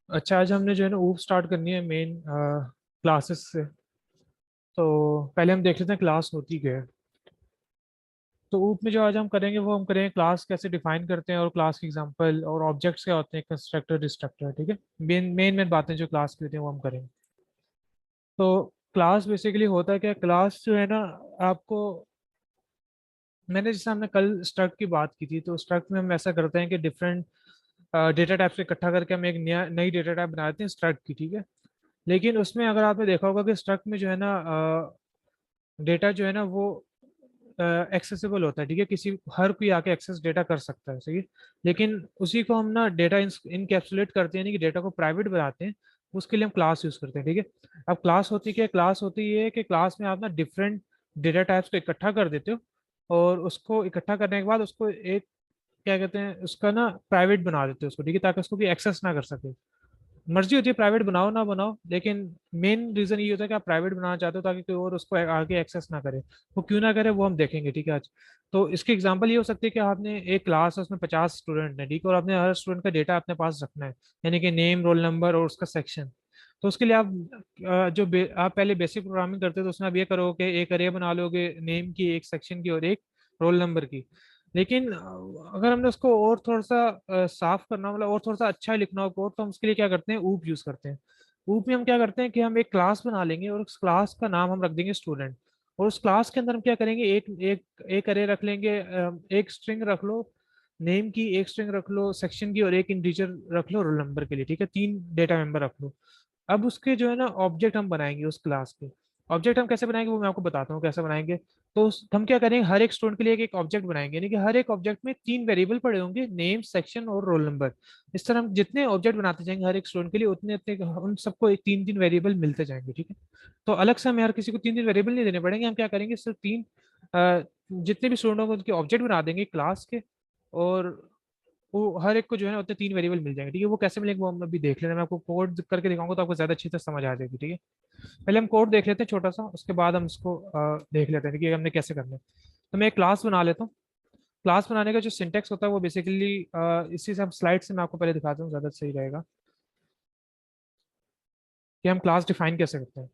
अच्छा, आज हमने जो है ना ऊप स्टार्ट करनी है मेन क्लासेस से। तो पहले हम देख लेते हैं क्लास होती क्या है। तो ऊप में जो आज हम करेंगे वो हम करेंगे क्लास कैसे डिफाइन करते हैं और क्लास के एग्जांपल और ऑब्जेक्ट्स क्या होते हैं, कंस्ट्रक्टर डिस्ट्रक्टर। ठीक है, मेन मेन मेन बातें जो क्लास की होती हैं वो हम करेंगे। तो क्लास बेसिकली होता है क्या, क्लास जो है ना आपको, मैंने जैसे हमने कल स्ट्रक्ट की बात की थी, तो स्ट्रक्ट में हम ऐसा करते हैं कि डिफरेंट डेटा टाइप्स को इकट्ठा करके हम एक नया नई डेटा टाइप बनाते हैं स्ट्रक्ट की। ठीक है, लेकिन उसमें अगर आपने देखा होगा कि स्ट्रक्ट में जो है ना डेटा जो है ना वो एक्सेसिबल होता है। ठीक है, किसी हर कोई आके एक्सेस डेटा कर सकता है, सही है। लेकिन उसी को हम ना डेटा इनकैप्सुलेट करते हैं, यानी कि डेटा को प्राइवेट बनाते हैं। उसके लिए हम क्लास यूज करते हैं। ठीक है, अब क्लास होती क्या है, क्लास होती है कि क्लास में आप ना डिफरेंट डेटा टाइप्स को इकट्ठा कर देते हो, और उसको इकट्ठा करने के बाद उसको एक, क्या कहते हैं, उसका ना प्राइवेट बना देते हो उसको। ठीक है, ताकि उसको कोई एक्सेस ना कर सके। मर्जी होती है प्राइवेट बनाओ ना बनाओ, लेकिन मेन रीजन ये होता है कि आप प्राइवेट बनाना चाहते हो ताकि कोई और उसको आगे एक्सेस ना करे। वो क्यों ना करे वो हम देखेंगे। ठीक है, आज तो इसकी एग्जांपल ये हो सकती है कि आपने एक क्लास है, उसमें 50 स्टूडेंट हैं। ठीक है, और आपने हर स्टूडेंट का डेटा अपने पास रखना है, यानी कि नेम, रोल नंबर और उसका सेक्शन। तो उसके लिए आप आप पहले बेसिक प्रोग्रामिंग करते थे, तो उसमें आप ये करोगे, एक अरे बना लोगे नेम की, एक सेक्शन की और एक रोल नंबर की। लेकिन अगर हमने उसको और थोड़ा सा साफ करना, मतलब और थोड़ा सा अच्छा लिखना हो कोड, तो हम उसके लिए क्या करते हैं, ऊप यूज करते हैं। ऊप में हम क्या करते हैं कि हम एक क्लास बना लेंगे और उस क्लास का नाम हम रख देंगे स्टूडेंट। और उस क्लास के अंदर हम क्या करेंगे, एक एक एक अरे रख लेंगे, एक स्ट्रिंग रख लो नेम की, एक स्ट्रिंग रख लो सेक्शन की, और एक इंटीजर रख लो रोल नंबर के लिए। ठीक है, 3 डेटा मेंबर रख लो। अब उसके जो है ना ऑब्जेक्ट हम बनाएंगे उस क्लास के। ऑब्जेक्ट हम कैसे बनाएंगे वो मैं आपको बताता हूँ कैसे बनाएंगे। तो हम क्या करेंगे, हर एक स्टूडेंट के लिए एक एक ऑब्जेक्ट बनाएंगे, यानी कि हर एक ऑब्जेक्ट में 3 वेरिएबल पड़े होंगे, नेम, सेक्शन और रोल नंबर। इस तरह हम जितने ऑब्जेक्ट बनाते जाएंगे हर एक स्टूडेंट के लिए, उतने उतने उन सबको एक 3 3 वेरिएबल मिलते जाएंगे। ठीक है, तो अलग से हम यार किसी को 3 3 वेरिएबल नहीं देने पड़ेंगे। हम क्या करेंगे, सिर्फ जितने भी स्टूडेंट होंगे उनके ऑब्जेक्ट बना देंगे क्लास के, और वो हर एक को जो है ना उतने 3 वेरिएबल मिल जाएंगे। ठीक है, वो कैसे मिलेंगे वो हम अभी देख लेते हैं। मैं आपको कोड करके दिखाऊंगा तो आपको ज्यादा अच्छी तरह समझ आ जाएगी। ठीक है, पहले हम कोड देख लेते हैं छोटा सा, उसके बाद हम इसको देख लेते हैं कि हमने कैसे करना है। तो मैं एक क्लास बना लेता हूँ। क्लास बनाने का जो सिंटेक्स होता है वो बेसिकली इसी से हम स्लाइड से मैं आपको पहले दिखाता हूँ, ज़्यादा सही रहेगा कि हम क्लास डिफाइन कैसे करते हैं।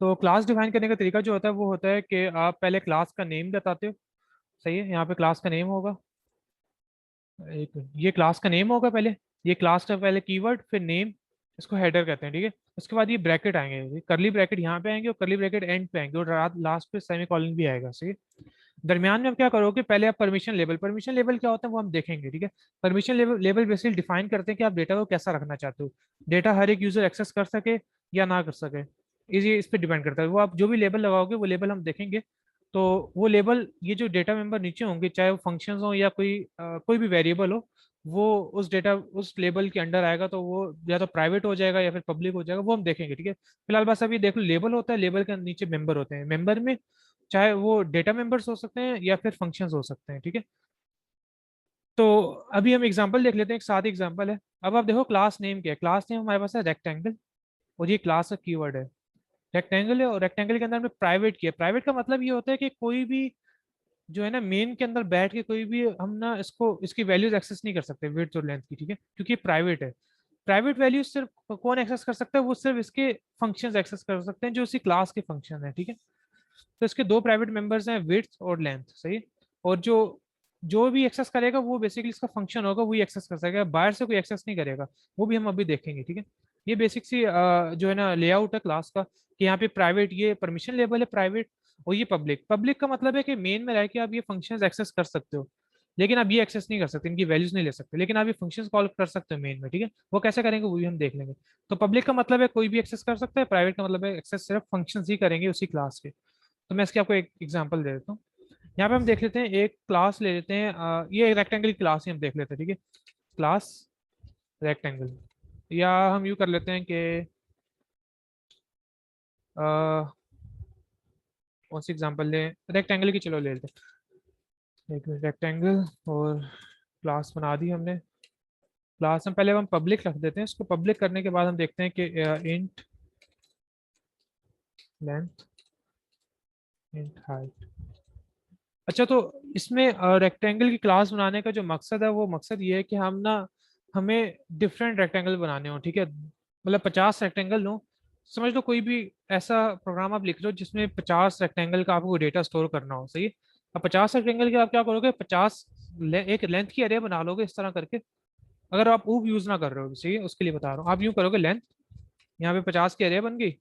तो क्लास डिफाइन करने का तरीका जो होता है वो होता है कि आप पहले क्लास का नेम बताते हो। सही है, यहाँ पे क्लास का नेम होगा। एक मिनट, ये क्लास का नेम होगा पहले। ये क्लास का पहले कीवर्ड, फिर नेम, इसको हेडर कहते हैं। ठीक है, उसके बाद ये ब्रैकेट आएंगे, करली ब्रैकेट यहाँ पे आएंगे और करली ब्रैकेट एंड पे आएंगे, और रात लास्ट पे सेमी कॉलन भी आएगा। सही है, दरमियान में आप क्या करोगे, पहले आप परमिशन लेवल क्या होता है वो हम देखेंगे। ठीक है, परमिशन लेवल बेसिकली डिफाइन करते हैं कि आप डेटा को कैसा रखना चाहते हो, डेटा हर एक यूजर एक्सेस कर सके या ना कर सके। इस पे डिपेंड करता है। वो आप जो भी लेबल लगाओगे वो लेबल हम देखेंगे। तो वो लेबल, ये जो डेटा मेंबर नीचे होंगे, चाहे वो फंक्शंस हो या कोई भी वेरिएबल हो, वो उस लेबल के अंडर आएगा। तो वो या तो प्राइवेट हो जाएगा या फिर पब्लिक हो जाएगा, वो हम देखेंगे। ठीक है, फिलहाल बस अभी देख लो, लेबल होता है, लेबल के नीचे मेंबर होते हैं। मेंबर में चाहे वो डेटा मेंबर्स हो सकते हैं या फिर फंक्शंस हो सकते हैं। ठीक है, तो अभी हम एग्जांपल देख लेते हैं, एक साथ एग्जांपल है। अब आप देखो क्लास नेम क्या है, क्लास नेम हमारे पास है रेक्टेंगल, और ये क्लास का कीवर्ड है रेक्टेंगल है। और रेक्टेंगल के अंदर हमने प्राइवेट किया। प्राइवेट का मतलब ये होता है कि कोई भी जो है ना मेन के अंदर बैठ के कोई भी हम ना इसको इसकी वैल्यूज एक्सेस नहीं कर सकते, विड्थ और लेंथ की। ठीक है, क्योंकि प्राइवेट है। प्राइवेट वैल्यूज सिर्फ कौन एक्सेस कर सकता है, वो सिर्फ इसके फंक्शंस एक्सेस कर सकते हैं जो इसी क्लास के फंक्शन है। ठीक है, तो इसके 2 प्राइवेट मेंबर्स हैं, विड्थ और लेंथ। सही है? और जो जो भी एक्सेस करेगा वो बेसिकली इसका फंक्शन होगा, वही एक्सेस कर सकेगा, बाहर से कोई एक्सेस नहीं करेगा। वो भी हम अभी देखेंगे। ठीक है, ये बेसिक सी जो है ना लेआउट है क्लास का, कि यहाँ पे प्राइवेट, ये परमिशन लेवल है प्राइवेट, और ये पब्लिक। पब्लिक का मतलब है कि मेन में रह के आप ये फंक्शंस एक्सेस कर सकते हो, लेकिन आप ये एक्सेस नहीं कर सकते, इनकी वैल्यूज नहीं ले सकते, लेकिन आप ये फंक्शंस कॉल कर सकते हो मेन में। ठीक है, वो कैसे करेंगे वो भी हम देख लेंगे। तो पब्लिक का मतलब है कोई भी एक्सेस कर सकता है, प्राइवेट का मतलब है एक्सेस सिर्फ फंक्शंस ही करेंगे उसी क्लास के। तो मैं इसके आपको एक एग्जांपल दे देता हूँ। यहाँ पे हम देख लेते हैं, एक क्लास ले लेते हैं, ये रेक्टेंगल की क्लास ही हम देख लेते हैं। ठीक है, क्लास रेक्टेंगल, या हम यूँ कर लेते हैं कि अ, कौन सी एग्जांपल लें, रेक्टेंगल की चलो ले लेते हैं। एक रेक्टेंगल, और क्लास बना दी हमने। क्लास हम पहले हम पब्लिक रख देते हैं, इसको पब्लिक करने के बाद हम देखते हैं कि इंट लेंथ, इंट हाइट। अच्छा, तो इसमें रेक्टेंगल की क्लास बनाने का जो मकसद है वो मकसद ये है कि हम ना हमें डिफरेंट रेक्टेंगल बनाने हो, ठीक है, मतलब 50 रेक्टेंगल हो। समझ लो कोई भी ऐसा प्रोग्राम आप लिख लो जिसमें 50 रेक्टेंगल का आपको डेटा स्टोर करना हो, सही। अब 50 रेक्टेंगल के आप क्या करोगे, 50 एक लेंथ की एरे बना लोगे इस तरह करके। अगर आप ऊप यूज ना कर रहे हो, सही है, उसके लिए बता रहा हूँ। आप यूं करोगे लेंथ, यहाँ पे 50 की एरे बन गई,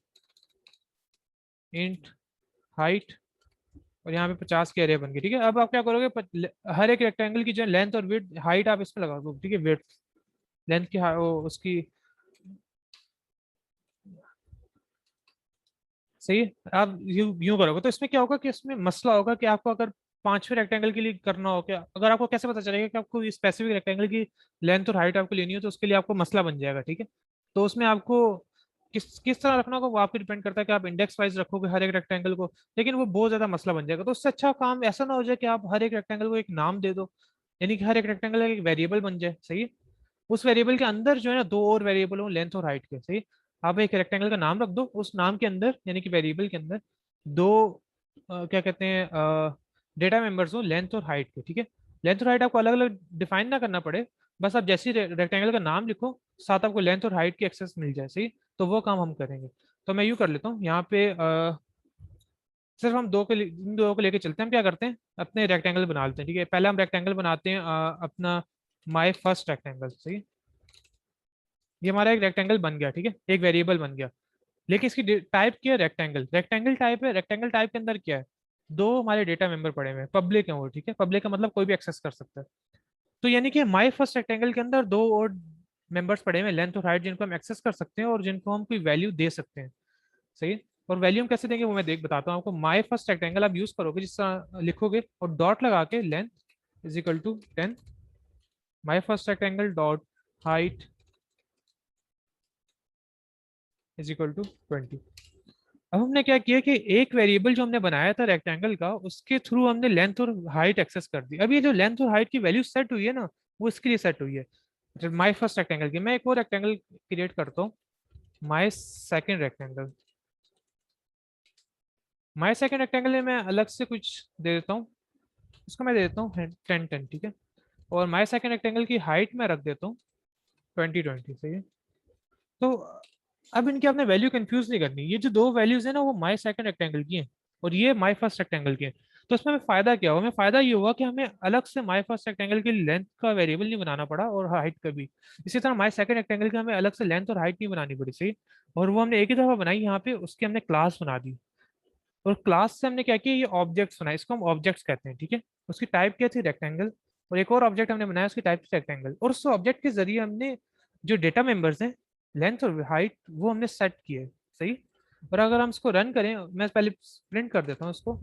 इंट हाइट, और यहाँ पे 50 की एरे बन गई, ठीक है। अब आप क्या करोगे, हर एक रेक्टेंगल की जो लेंथ और विड्थ हाइट आप इस पे लगा दो, ठीक है, विड्थ लेंथ की उसकी, सही है। आप यूं यूं करोगे तो इसमें क्या होगा कि इसमें मसला होगा कि आपको अगर पांचवें रेक्टेंगल के लिए करना हो, क्या अगर आपको कैसे पता चलेगा कि आपको स्पेसिफिक रेक्टेंगल की लेंथ और हाइट आपको लेनी हो, तो उसके लिए आपको मसला बन जाएगा, ठीक है। तो उसमें आपको किस किस तरह रखना होगा वो आप पे डिपेंड करता है कि आप इंडेक्स वाइज रखोगे हर एक रेक्टेंगल को, लेकिन वो बहुत ज्यादा मसला बन जाएगा। तो उससे अच्छा काम ऐसा ना हो जाए कि आप हर एक रेक्टेंगल को एक नाम दे दो, यानी कि हर एक रेक्टेंगल एक वेरिएबल बन जाए, सही है। उस वेरिएबल के अंदर जो है ना दो और वेरिएबल हो, लेंथ और हाइट के, सही। आप एक रेक्टेंगल का नाम रख दो, उस नाम के अंदर यानी कि वेरिएबल के अंदर दो क्या कहते हैं डेटा मेंबर्स हो, लेंथ और हाइट के, ठीक है। लेंथ और हाइट आपको अलग अलग डिफाइन ना करना पड़े, बस आप जैसे रेक्टेंगल का नाम लिखो साथ आपको लेंथ और हाइट की एक्सेस मिल जाए, सही। तो वो काम हम करेंगे। तो मैं यूँ कर लेता हूँ यहाँ पे सिर्फ हम इन दो को लेके चलते हैं। हम क्या करते हैं, अपने रेक्टेंगल बना लेते हैं, ठीक है। पहले हम रेक्टेंगल बनाते हैं अपना माई फर्स्ट रेक्टेंगल, सही। ये हमारा एक रेक्टेंगल बन गया, ठीक है, एक वेरिएबल बन गया। लेकिन इसकी टाइप क्या है, रेक्टेंगल, रेक्टेंगल टाइप है। रेक्टेंगल टाइप के अंदर क्या है, दो हमारे डेटा मेंबर पड़े हुए हैं, पब्लिक है वो, ठीक है। पब्लिक का मतलब कोई भी एक्सेस कर सकता है। तो यानी कि माई फर्स्ट रेक्टेंगल के अंदर दो और मेंबर्स पड़े हुए हैं, लेंथ और हाइट, जिनको हम एक्सेस कर सकते हैं और जिनको हम कोई वैल्यू दे सकते हैं, सही है। और वैल्यू हम कैसे देंगे वो मैं बताता हूँ आपको। माई फर्स्ट रेक्टेंगल आप यूज करोगे, जिस तरह लिखोगे और डॉट लगा के length is equal to 10, my first rectangle dot height is equal to 20। अब हमने क्या किया कि एक वेरिएबल जो हमने बनाया था रेक्टेंगल का, उसके थ्रू हमने लेंथ और हाइट एक्सेस कर दी। अब ये जो लेंथ और हाइट की वैल्यू सेट हुई है ना, वो इसके लिए सेट हुई है, माई फर्स्ट रेक्टेंगल की। मैं एक और रेक्टेंगल क्रिएट करता हूँ, my second rectangle. My second rectangle में मैं अलग से कुछ दे देता हूँ, इसको मैं दे देता हूँ 10 10, ठीक है। और माई सेकेंड रेक्टेंगल की हाइट में रख देता हूँ 20 20, सही है। तो अब इनकी आपने वैल्यू कंफ्यूज नहीं करनी। ये जो दो वैल्यूज है ना, वो माई सेकंड रेक्टेंगल की है और ये माई फर्स्ट रेक्टेंगल की है। तो इसमें हमें फायदा क्या हुआ, हमें फायदा ये हुआ कि हमें अलग से माई फर्स्ट रेक्टेंगल की लेंथ का वेरिएबल नहीं बनाना पड़ा और हाइट का भी। इसी तरह माई सेकंड रेक्टेंगल की हमें अलग से लेंथ और हाइट नहीं बनानी पड़ी, सही। और वो हमने एक ही दफा बनाई, यहाँ पे उसकी हमने क्लास बना दी। और क्लास से हमने क्या किया, ये ऑब्जेक्ट्स बनाए, इसको हम ऑब्जेक्ट्स कहते हैं, ठीक है। उसकी टाइप क्या थी, रेक्टेंगल। और एक और ऑब्जेक्ट हमने बनाया, उसकी टाइप थी रेक्टेंगल। और उस ऑब्जेक्ट के जरिए हमने जो डेटा मेंबर्स हैं, लेंथ और हाइट, वो हमने सेट किए, सही। और अगर हम इसको रन करें, मैं पहले प्रिंट कर देता हूँ इसको।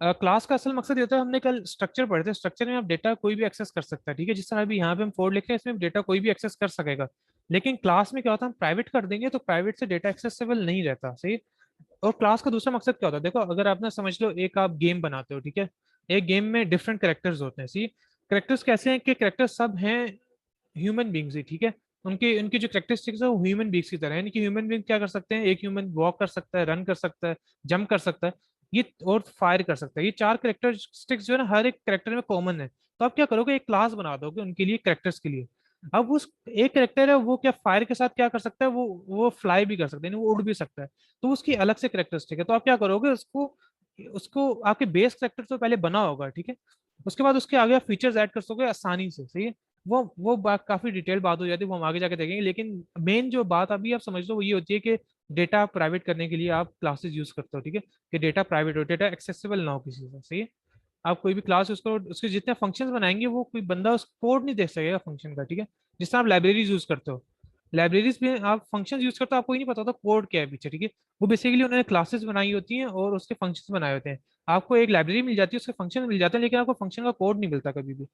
क्लास का असल मकसद ये होता है, हमने कल स्ट्रक्चर पढ़े थे, स्ट्रक्चर में आप डेटा कोई भी एक्सेस कर सकता है, ठीक है। जिस तरह अभी यहाँ पे हम कोड लिखे हैं, इसमें डेटा कोई भी एक्सेस कर सकेगा। लेकिन क्लास में क्या होता है, हम प्राइवेट कर देंगे तो प्राइवेट से डेटा एक्सेसिबल नहीं रहता, सही। और क्लास का दूसरा मकसद क्या होता है, देखो अगर आप ना समझ लो, एक आप गेम बनाते हो, ठीक है। एक गेम में डिफरेंट करेक्टर्स होते हैं, सी। करेक्टर्स कैसे हैं कि करेक्टर्स सब हैं ह्यूमन बींग्स ही, ठीक है। उनकी उनकी जो करेक्टरिस्टिक्स है वो ह्यूमन बींग्स की तरह है, यानी कि ह्यूमन बींग क्या कर सकते हैं, एक ह्यूमन वॉक कर सकता है, रन कर सकता है, जंप कर सकता है, ये और फायर कर सकता है। ये चार करेक्टरिस्टिक्स जो है ना, हर एक करेक्टर में कॉमन है। तो आप क्या करोगे, एक क्लास बना दोगे उनके लिए, करेक्टर्स के लिए। अब उस एक करेक्टर है वो क्या फायर के साथ क्या कर सकता है, वो फ्लाई भी कर सकता है, यानी वो उड़ भी सकता है। तो उसकी अलग से करेक्टरिस्टिक है। तो आप क्या करोगे, उसको उसको आपके बेस करेक्टर तो पहले बना होगा, ठीक है। उसके बाद उसके आगे आप फीचर्स ऐड कर सकोगे आसानी से, सही है। वो बात काफी डिटेल बात हो जाती है, वो हम आगे जाके देखेंगे। लेकिन मेन जो बात अभी आप समझ लो वो ये होती है कि डेटा प्राइवेट करने के लिए आप क्लासेस यूज करते हो, ठीक है। कि डेटा प्राइवेट हो, डेटा एक्सेसिबल ना हो किसी से, सही है। आप कोई भी क्लास यूज करो, उसके जितने फंक्शंस बनाएंगे वो कोई बंदा उस कोड नहीं देख सकेगा फंक्शन का, ठीक है। जिस तरह आप लाइब्रेरीज यूज करते हो, लाइब्रेरीज में आप फंक्शंस यूज करते हो, आपको ही नहीं पता होता कोड क्या है पीछे, ठीक है। वो बेसिकली उन्होंने क्लासेस बनाई होती हैं और उसके फंक्शंस बनाए होते हैं। आपको एक लाइब्रेरी मिल जाती है, उसके फंक्शन मिल जाते हैं, लेकिन आपको फंक्शन का कोड नहीं मिलता कभी भी।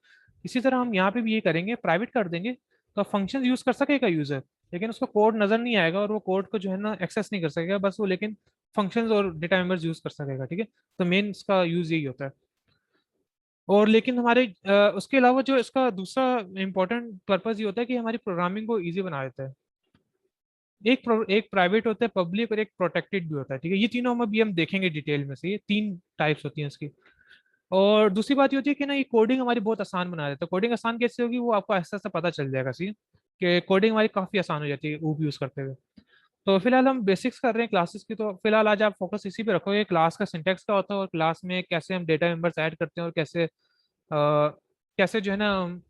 इसी तरह हम यहाँ पे भी ये करेंगे, प्राइवेट कर देंगे तो फंक्शन यूज कर सकेगा यूजर, लेकिन उसको कोड नजर नहीं आएगा और वो कोड को जो है ना एक्सेस नहीं कर सकेगा, बस वो लेकिन फंक्शंस और डेटा मेंबर्स यूज कर सकेगा, ठीक है। तो मेन इसका यूज यही होता है। और लेकिन हमारे उसके अलावा जो इसका दूसरा इम्पोर्टेंट पर्पज ये होता है कि हमारी प्रोग्रामिंग को इजी बना देता है। एक प्राइवेट होता है, पब्लिक और एक प्रोटेक्टेड भी होता है, ठीक है। ये तीनों हम अभी हम देखेंगे डिटेल में से, ये तीन टाइप्स होती हैं इसकी। और दूसरी बात ये होती है कि ना ये कोडिंग हमारी बहुत आसान बना देता है। कोडिंग आसान कैसे होगी वो आपको ऐसा ऐसा पता चल जाएगा सी कि कोडिंग हमारी काफ़ी आसान हो जाती है ऊप यूज़ करते हुए। तो फिलहाल हम बेसिक्स कर रहे हैं क्लासेस की, तो फिलहाल आज आप फोकस इसी पे रखोगे क्लास का सिंटेक्स क्या होता है और क्लास में कैसे हम डेटा मेंबर्स ऐड करते हैं और कैसे जो है ना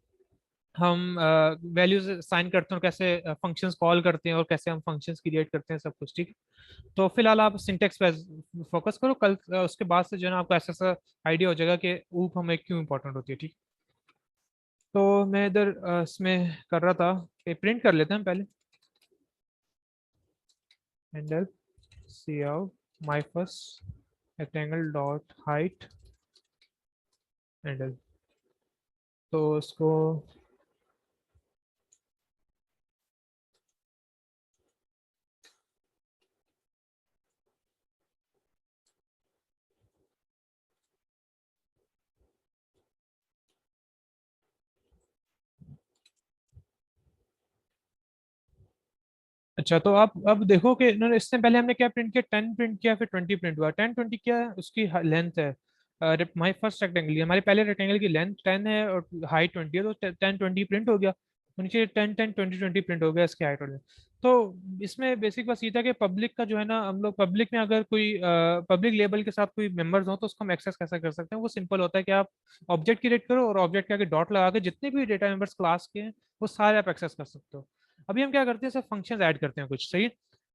हम वैल्यूज साइन करते हैं और कैसे फंक्शंस कॉल करते हैं और कैसे हम फंक्शंस क्रिएट करते हैं, सब कुछ ठीक है। तो फिलहाल आप सिंटेक्स पे फोकस करो, कल उसके बाद से जो है ना आपको ऐसा ऐसा आइडिया हो जाएगा कि ऊप हमें क्यों इंपॉर्टेंट होती है, ठीक। तो मैं इधर इसमें कर रहा था कि प्रिंट कर लेते हैं पहले, handle cout my first rectangle dot height handle. तो उसको अच्छा, तो आप अब देखो कि इन्होंने इससे पहले हमने क्या प्रिंट किया, 10 प्रिंट किया, फिर 20 प्रिंट हुआ। 10 20 क्या है, उसकी लेंथ है। हमारी फर्स्ट रेक्टेंगल हमारे पहले रेक्टेंगल की लेंथ 10 है और हाइट 20 है, तो 10 20 प्रिंट हो गया। तो नीचे 10 10 20 20 प्रिंट हो गया इसकी हाइट और length। तो इसमें बेसिक बस ये था कि पब्लिक का जो है ना, हम लोग पब्लिक में अगर कोई पब्लिक लेबल के साथ कोई मेंबर्स हो तो उसको हम एक्सेस कैसे कर सकते हैं। वो सिंपल होता है कि आप ऑब्जेक्ट क्रिएट करो और ऑब्जेक्ट के आगे डॉट लगा के जितने भी डेटा मेंबर्स क्लास के हैं वो सारे आप एक्सेस कर सकते हो। अभी हम क्या करते हैं, सब फंक्शंस ऐड करते हैं कुछ, सही है।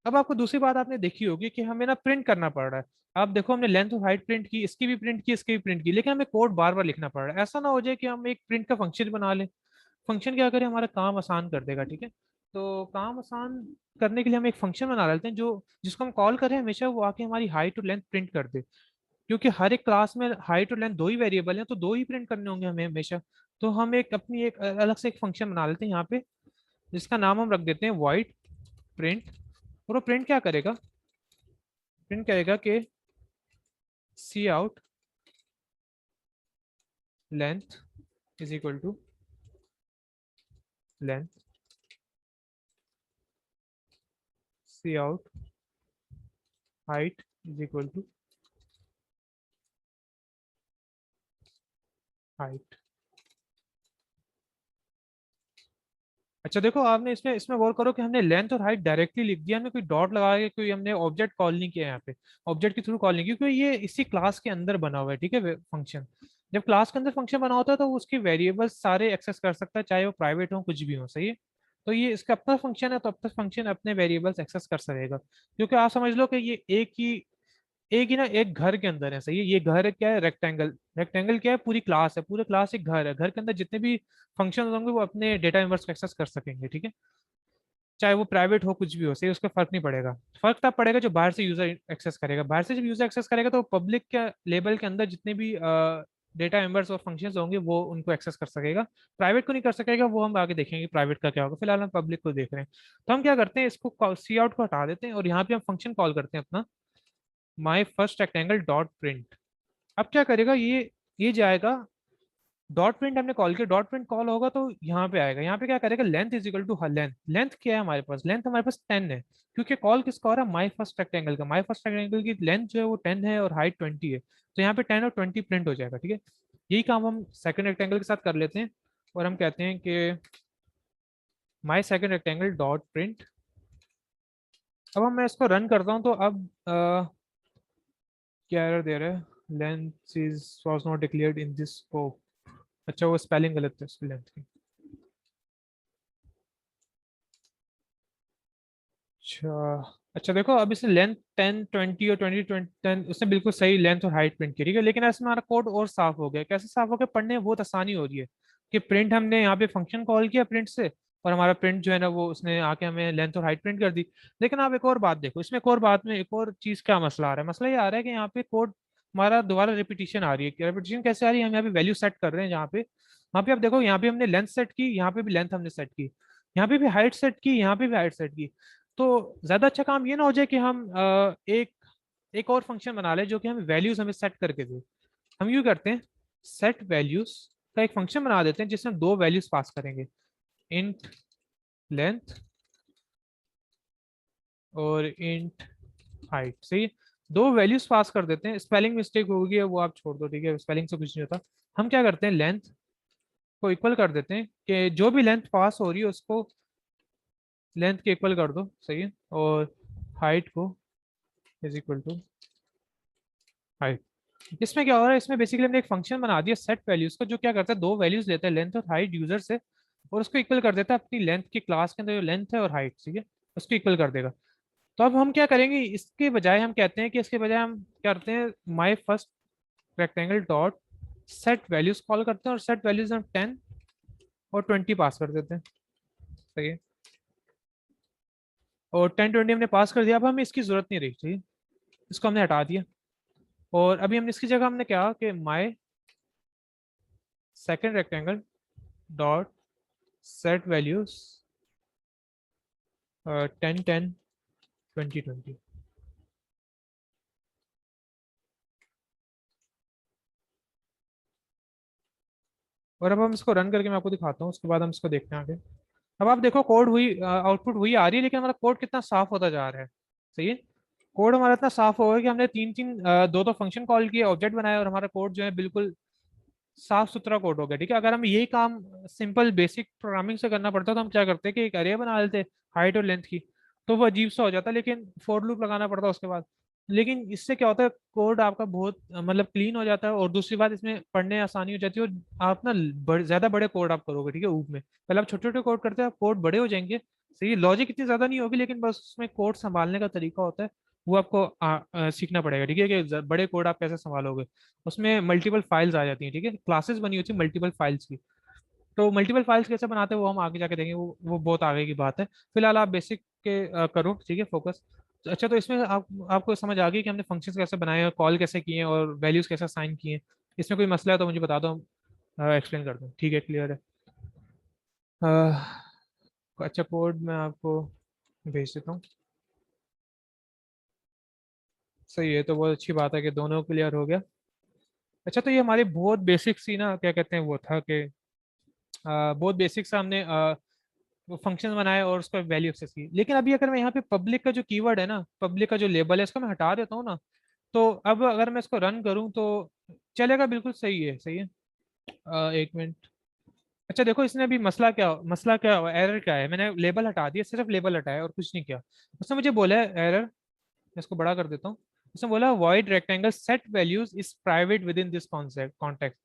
अब आपको दूसरी बात आपने देखी होगी कि हमें ना प्रिंट करना पड़ रहा है। आप देखो हमने लेंथ और हाइट प्रिंट की, इसकी भी प्रिंट की, इसकी भी प्रिंट की, लेकिन हमें कोड बार बार लिखना पड़ रहा है। ऐसा ना हो जाए कि हम एक प्रिंट का फंक्शन बना लें। फंक्शन क्या करे, हमारा काम आसान कर देगा, ठीक है। तो काम आसान करने के लिए हम एक फंक्शन बना लेते हैं जो जिसको हम कॉल करें हमेशा वो आके हमारी हाइट और लेंथ प्रिंट कर दे। क्योंकि हर एक क्लास में हाइट और लेंथ दो ही वेरिएबल हैं, तो दो ही प्रिंट करने होंगे हमें हमेशा। तो हम एक अपनी एक अलग से एक फंक्शन बना लेते हैं यहाँ पे, जिसका नाम हम रख देते हैं void प्रिंट। और वो प्रिंट क्या करेगा, प्रिंट करेगा कि cout length is equal to length cout height is equal to height. अच्छा देखो, आपने इसमें इसमें गौर करो कि हमने लेंथ और हाइट डायरेक्टली लिख दिया, हमने कोई डॉट लगा के कोई हमने ऑब्जेक्ट कॉल नहीं किया यहाँ पे। ऑब्जेक्ट के थ्रू कॉल नहीं किया क्योंकि ये इसी क्लास के अंदर बना हुआ है, ठीक है। फंक्शन जब क्लास के अंदर फंक्शन बना होता है तो वो उसके वेरिएबल्स सारे एक्सेस कर सकता है, चाहे वो प्राइवेट हो कुछ भी हो, सही है। तो ये इसका अपना फंक्शन है, तो अपना फंक्शन अपने वेरिएबल्स एक्सेस कर सकेगा। क्योंकि आप समझ लो कि ये एक ही ना एक घर के अंदर है, सही है। ये घर क्या है, रेक्टेंगल। रेक्टेंगल क्या है, पूरी क्लास है, पूरे क्लास एक घर है। घर के अंदर जितने भी फंक्शन होंगे वो अपने डेटा मेंबर्स को एक्सेस कर सकेंगे, ठीक है। चाहे वो प्राइवेट हो कुछ भी हो, सही, उसका फर्क नहीं पड़ेगा। फर्क तब पड़ेगा जो बाहर से यूजर एक्सेस करेगा। बाहर से जब यूजर एक्सेस करेगा तो पब्लिक के लेवल के अंदर जितने भी डेटा मेंबर्स और फंक्शंस होंगे वो उनको एक्सेस कर सकेगा। प्राइवेट को नहीं कर सकेगा, वो हम आगे देखेंगे प्राइवेट का क्या होगा। फिलहाल हम पब्लिक को देख रहे हैं। तो हम क्या करते हैं, इसको सी आउट को हटा देते हैं और यहाँ पे हम फंक्शन कॉल करते हैं अपना my first rectangle dot print. अब क्या करेगा ये जाएगा, डॉट प्रिंट हमने कॉल किया, डॉट प्रिंट कॉल होगा तो यहाँ पे आएगा। यहाँ पे क्या करेगा, length is equal to length. Length क्या है हमारे पास, लेंथ हमारे पास 10 है। क्योंकि कॉल किसका हो रहा है, माई फर्स्ट रेक्टेंगल का। माई फर्स्ट रेक्टेंगल की लेंथ जो है वो 10 है और हाइट 20 है। तो यहाँ पे 10 और 20 प्रिंट हो जाएगा, ठीक है। यही काम हम सेकंड रेक्टेंगल के साथ कर लेते हैं और हम कहते हैं कि my second rectangle dot print. अब हम मैं इसको रन करता हूँ तो अब क्या एरर दे रहा है, length is was not declared in this scope. अच्छा, वो स्पेलिंग गलत है उसकी लेंथ की। अच्छा अच्छा, देखो अब इसने लेंथ 10 20 और 20 20 10 उसने बिल्कुल सही लेंथ और हाइट प्रिंट की, ठीक है। लेकिन ऐसे हमारा कोड और साफ हो गया। कैसे साफ हो गया, पढ़ने में बहुत आसानी हो रही है कि प्रिंट हमने यहाँ पे फंक्शन कॉल किया प्रिंट से, और हमारा प्रिंट जो है ना वो उसने आके हमें लेंथ और हाइट प्रिंट कर दी। लेकिन आप एक और बात देखो, इसमें एक और बात में एक और चीज क्या मसला आ रहा है। मसला ये आ रहा है कि यहाँ पे कोड हमारा दोबारा रिपीटिशन आ रही है। रिपीटिशन कैसे आ रही है, हम यहाँ पे वैल्यू सेट कर रहे हैं जहाँ पे, वहाँ पे आप देखो, यहाँ पे हमने लेंथ सेट की, यहाँ पे भी लेंथ हमने सेट की, यहाँ पे भी हाइट सेट की, यहाँ पे भी हाइट सेट की। तो ज्यादा अच्छा काम ये ना हो जाए कि हम एक एक और फंक्शन बना ले जो कि हमें वैल्यूज हमें सेट करके दे। हम यूँ करते हैं, सेट वैल्यूज का एक फंक्शन बना देते हैं जिसमें दो वैल्यूज पास करेंगे, इंट लेंथ और इंट हाइट, सही है। दो वैल्यूज पास कर देते हैं, स्पेलिंग मिस्टेक होगी वो आप छोड़ दो, ठीक है, स्पेलिंग से कुछ नहीं होता। हम क्या करते हैं, लेंथ को इक्वल कर देते हैं, कि जो भी लेंथ पास हो रही है उसको लेंथ के इक्वल कर दो, सही है, और हाइट को इज इक्वल टू हाइट। इसमें क्या हो रहा है, इसमें बेसिकली हमने एक फंक्शन बना दिया सेट वैल्यूज का, जो क्या करता है, दो वैल्यूज लेता है, लेंथ और हाइट यूजर से, और उसको इक्वल कर देता है अपनी लेंथ की क्लास के अंदर जो लेंथ है और हाइट, ठीक है, उसको इक्वल कर देगा। तो अब हम क्या करेंगे, इसके बजाय हम कहते हैं कि इसके बजाय हम क्या करते हैं, माई first rectangle dot set values call करते हैं, और सेट वैल्यूज हम 10 और 20 पास कर देते हैं, सही है, और 10 20 हमने पास कर दिया। अब हमें इसकी जरूरत नहीं रही, ठीक है, इसको हमने हटा दिया। और अभी हमने इसकी जगह हमने क्या कि my second rectangle dot set values 10 10 20 20। और अब हम इसको रन करके मैं आपको दिखाता हूँ, उसके बाद हम इसको देखते हैं आगे। अब आप देखो कोड हुई आउटपुट वही आ रही है, लेकिन हमारा कोड कितना साफ होता जा रहा है, सही है। कोड हमारा इतना साफ हो गया कि हमने तीन तीन दो दो फंक्शन कॉल किए, ऑब्जेक्ट बनाए, और हमारा कोड जो है बिल्कुल साफ सुथरा कोड हो गया, ठीक है। अगर हम यही काम सिंपल बेसिक प्रोग्रामिंग से करना पड़ता तो हम क्या करते कि एक अरे बना लेते हाइट और लेंथ की, तो वो अजीब सा हो जाता, लेकिन फॉर लूप लगाना पड़ता उसके बाद। लेकिन इससे क्या होता है, कोड आपका बहुत मतलब क्लीन हो जाता है, और दूसरी बात इसमें पढ़ने आसानी हो जाती है, और आप ना ज्यादा बड़े कोड आप करोगे, ठीक है, ऊप में पहले आप छोटे छोटे कोड करते हैं, आप कोड बड़े हो जाएंगे, सही, लॉजिक इतनी ज्यादा नहीं होगी, लेकिन बस उसमें कोड संभालने का तरीका होता है, वो आपको सीखना पड़ेगा, ठीक है, कि बड़े कोड आप कैसे संभालोगे। उसमें मल्टीपल फाइल्स आ जाती हैं, ठीक है, क्लासेस बनी होती है मल्टीपल फाइल्स की। तो मल्टीपल फाइल्स कैसे बनाते हैं वो हम आगे जाके देखेंगे, वो बहुत आगे की बात है। फिलहाल आप बेसिक के करो, ठीक है, फोकस। अच्छा, तो इसमें आपको समझ आ गई कि हमने फंक्शंस कैसे बनाए हैं, कॉल कैसे किए हैं, और वैल्यूज कैसे साइन किए हैं। इसमें कोई मसला है तो मुझे बता दो, हम एक्सप्लेन कर दूँ, ठीक है, क्लियर है। अच्छा, कोड मैं आपको भेज देता हूँ। सही है, तो बहुत अच्छी बात है कि दोनों क्लियर हो गया। अच्छा, तो ये हमारी बहुत बेसिक सी ना क्या कहते हैं वो था कि बहुत बेसिक सा हमने वो फंक्शन बनाए और उसका वैल्यू एक्सेस की। लेकिन अभी अगर मैं यहाँ पे पब्लिक का जो कीवर्ड है ना, पब्लिक का जो लेबल है, इसको मैं हटा देता हूँ ना, तो अब अगर मैं इसको रन करूँ तो चलेगा, बिल्कुल सही है, सही है। 1 मिनट। अच्छा देखो, इसने अभी मसला क्या हुआ, एरर क्या है, मैंने लेबल हटा दिया, सिर्फ लेबल हटाया और कुछ नहीं किया। उसने मुझे बोला है एरर, इसको बड़ा कर देता हूँ। इसने बोला void rectangle set values is private with in this context.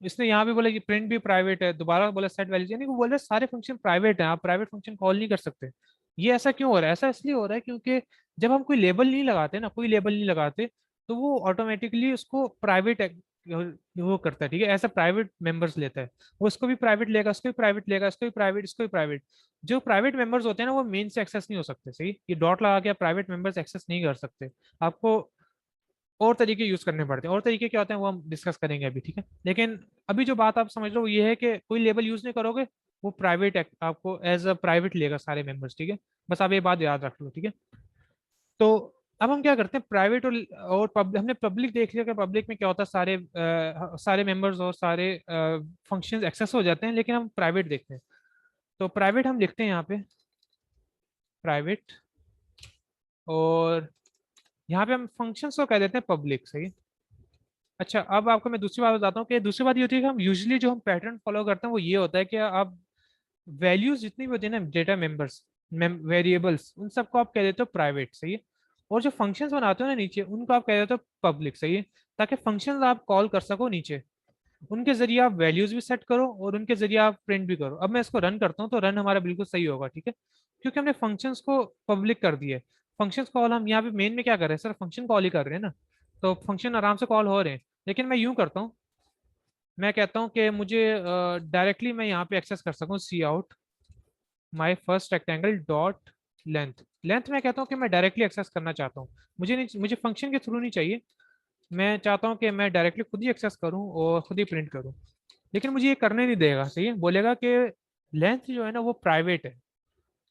इसने यहाँ भी बोला कि प्रिंट भी प्राइवेट है, दोबारा बोला सेट वैल्यूज, यानी वो बोल रहे सारे फंक्शन प्राइवेट हैं, आप प्राइवेट फंक्शन कॉल नहीं कर सकते। ये ऐसा क्यों हो रहा है, ऐसा इसलिए हो रहा है क्योंकि जब हम कोई लेबल नहीं लगाते ना, कोई लेबल नहीं लगाते, तो वो ऑटोमेटिकली उसको प्राइवेट वो करता है, ठीक है, ऐसा प्राइवेट मेंबर्स लेता है। वो उसको भी प्राइवेट लेगा, उसको भी प्राइवेट लेगा, इसको भी प्राइवेट, इसको भी प्राइवेट। जो प्राइवेट मेंबर्स होते हैं ना, वो मेन से एक्सेस नहीं हो सकते, सही, ये डॉट लगा के प्राइवेट मेंबर्स एक्सेस नहीं कर सकते। आपको और तरीके यूज करने पड़ते हैं, और तरीके क्या होते हैं वो हम डिस्कस करेंगे अभी, ठीक है। लेकिन अभी जो बात आप समझ लो वो ये है कि कोई लेबल यूज नहीं करोगे, वो प्राइवेट आपको एज अ प्राइवेट लेगा सारे मेंबर्स, ठीक है। बस आप ये बात याद रख लो, ठीक है। तो अब हम क्या करते हैं, प्राइवेट और हमने पब्लिक देख लिया कि पब्लिक में क्या होता है, सारे मेंबर्स और सारे फंक्शंस एक्सेस हो जाते हैं, लेकिन हम प्राइवेट देखते हैं। तो प्राइवेट हम लिखते हैं यहाँ पे, प्राइवेट, और यहाँ पे हम फंक्शंस को कह देते हैं पब्लिक, सही। अच्छा, अब आपको मैं दूसरी बात बताता हूँ कि दूसरी बात ये होती है कि हम यूजुअली जो हम पैटर्न फॉलो करते हैं वो ये होता है कि आप वैल्यूज जितनी भी होती है ना, डेटा मेंबर्स, वेरिएबल्स, उन सबको आप कह देते हो प्राइवेट, सही है। और जो फंक्शंस बनाते हो ना नीचे, उनको आप कह देते हो पब्लिक, सही है, ताकि फंक्शंस आप कॉल कर सको नीचे, उनके जरिए आप वैल्यूज भी सेट करो और उनके जरिए आप प्रिंट भी करो। अब मैं इसको रन करता हूँ तो रन हमारा बिल्कुल सही होगा, ठीक है, क्योंकि हमने फंक्शंस को पब्लिक कर दिए। फंक्शंस कॉल हम यहाँ पे मेन में क्या कर रहे हैं, सिर्फ फंक्शन कॉल ही कर रहे हैं ना, तो फंक्शन आराम से कॉल हो रहे हैं। लेकिन मैं यूं करता हूँ, मैं कहता हूँ कि मुझे डायरेक्टली मैं यहाँ पे एक्सेस कर सकूँ, cout my first rectangle dot length. Length मैं कहता हूँ कि मैं डायरेक्टली एक्सेस करना चाहता हूँ, मुझे नहीं, मुझे फंक्शन के थ्रू नहीं चाहिए। मैं चाहता हूँ कि मैं डायरेक्टली खुद ही एक्सेस करूँ और खुद ही प्रिंट करूँ। लेकिन मुझे ये करने नहीं देगा, सही है, बोलेगा कि लेंथ जो है ना वो प्राइवेट है,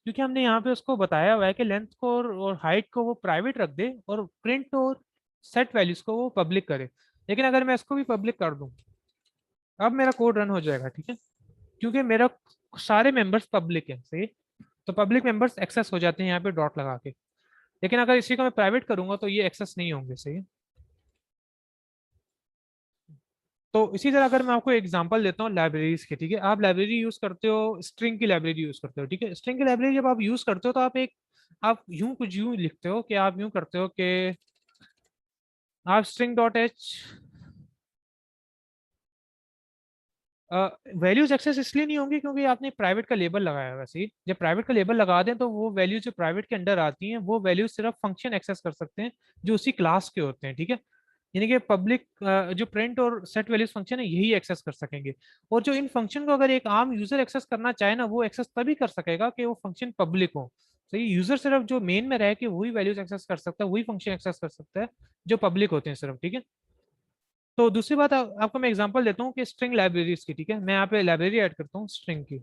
क्योंकि हमने यहाँ पे उसको बताया हुआ है कि लेंथ को और हाइट को वो प्राइवेट रख दे, और प्रिंट और सेट वैल्यूज को वो पब्लिक करे। लेकिन अगर मैं इसको भी पब्लिक कर दूं, अब मेरा कोड रन हो जाएगा, ठीक है, क्योंकि मेरा सारे मेंबर्स पब्लिक हैं, सही। तो पब्लिक मेंबर्स एक्सेस हो जाते हैं यहाँ पे डॉट लगा के। लेकिन अगर इसी को मैं प्राइवेट करूंगा तो ये एक्सेस नहीं होंगे, सही है। तो इसी तरह अगर मैं आपको एग्जांपल देता हूँ लाइब्रेरीज के, ठीक है, आप लाइब्रेरी यूज करते हो, स्ट्रिंग की लाइब्रेरी यूज करते हो, ठीक है। स्ट्रिंग की लाइब्रेरी जब आप यूज करते हो तो आप यूं कुछ यूं लिखते हो कि आप यूं करते हो कि आप string dot h values access इसलिए नहीं होंगी क्योंकि आपने प्राइवेट का लेबल लगाया है। वैसे ही जब प्राइवेट का लेबल लगा दें तो वो वैल्यूज जो प्राइवेट के अंडर आती हैं वो वैल्यूज सिर्फ फंक्शन एक्सेस कर सकते हैं जो उसी क्लास के होते हैं, ठीक है। यानी कि पब्लिक जो प्रिंट और सेट वैल्यूज फंक्शन है यही एक्सेस कर सकेंगे। और जो इन फंक्शन को अगर एक आम यूजर एक्सेस करना चाहे ना, वो एक्सेस तभी कर सकेगा कि वो फंक्शन पब्लिक हो। सही, यूजर सिर्फ जो मेन में रह के वही वैल्यूज एक्सेस कर सकता है, वही फंक्शन एक्सेस कर सकता है जो पब्लिक होते हैं सिर्फ, ठीक है। तो दूसरी बात आपको मैं एग्जांपल देता हूँ कि स्ट्रिंग लाइब्रेरीज की, ठीक है, मैं यहाँ पे लाइब्रेरी ऐड करता हूँ स्ट्रिंग की।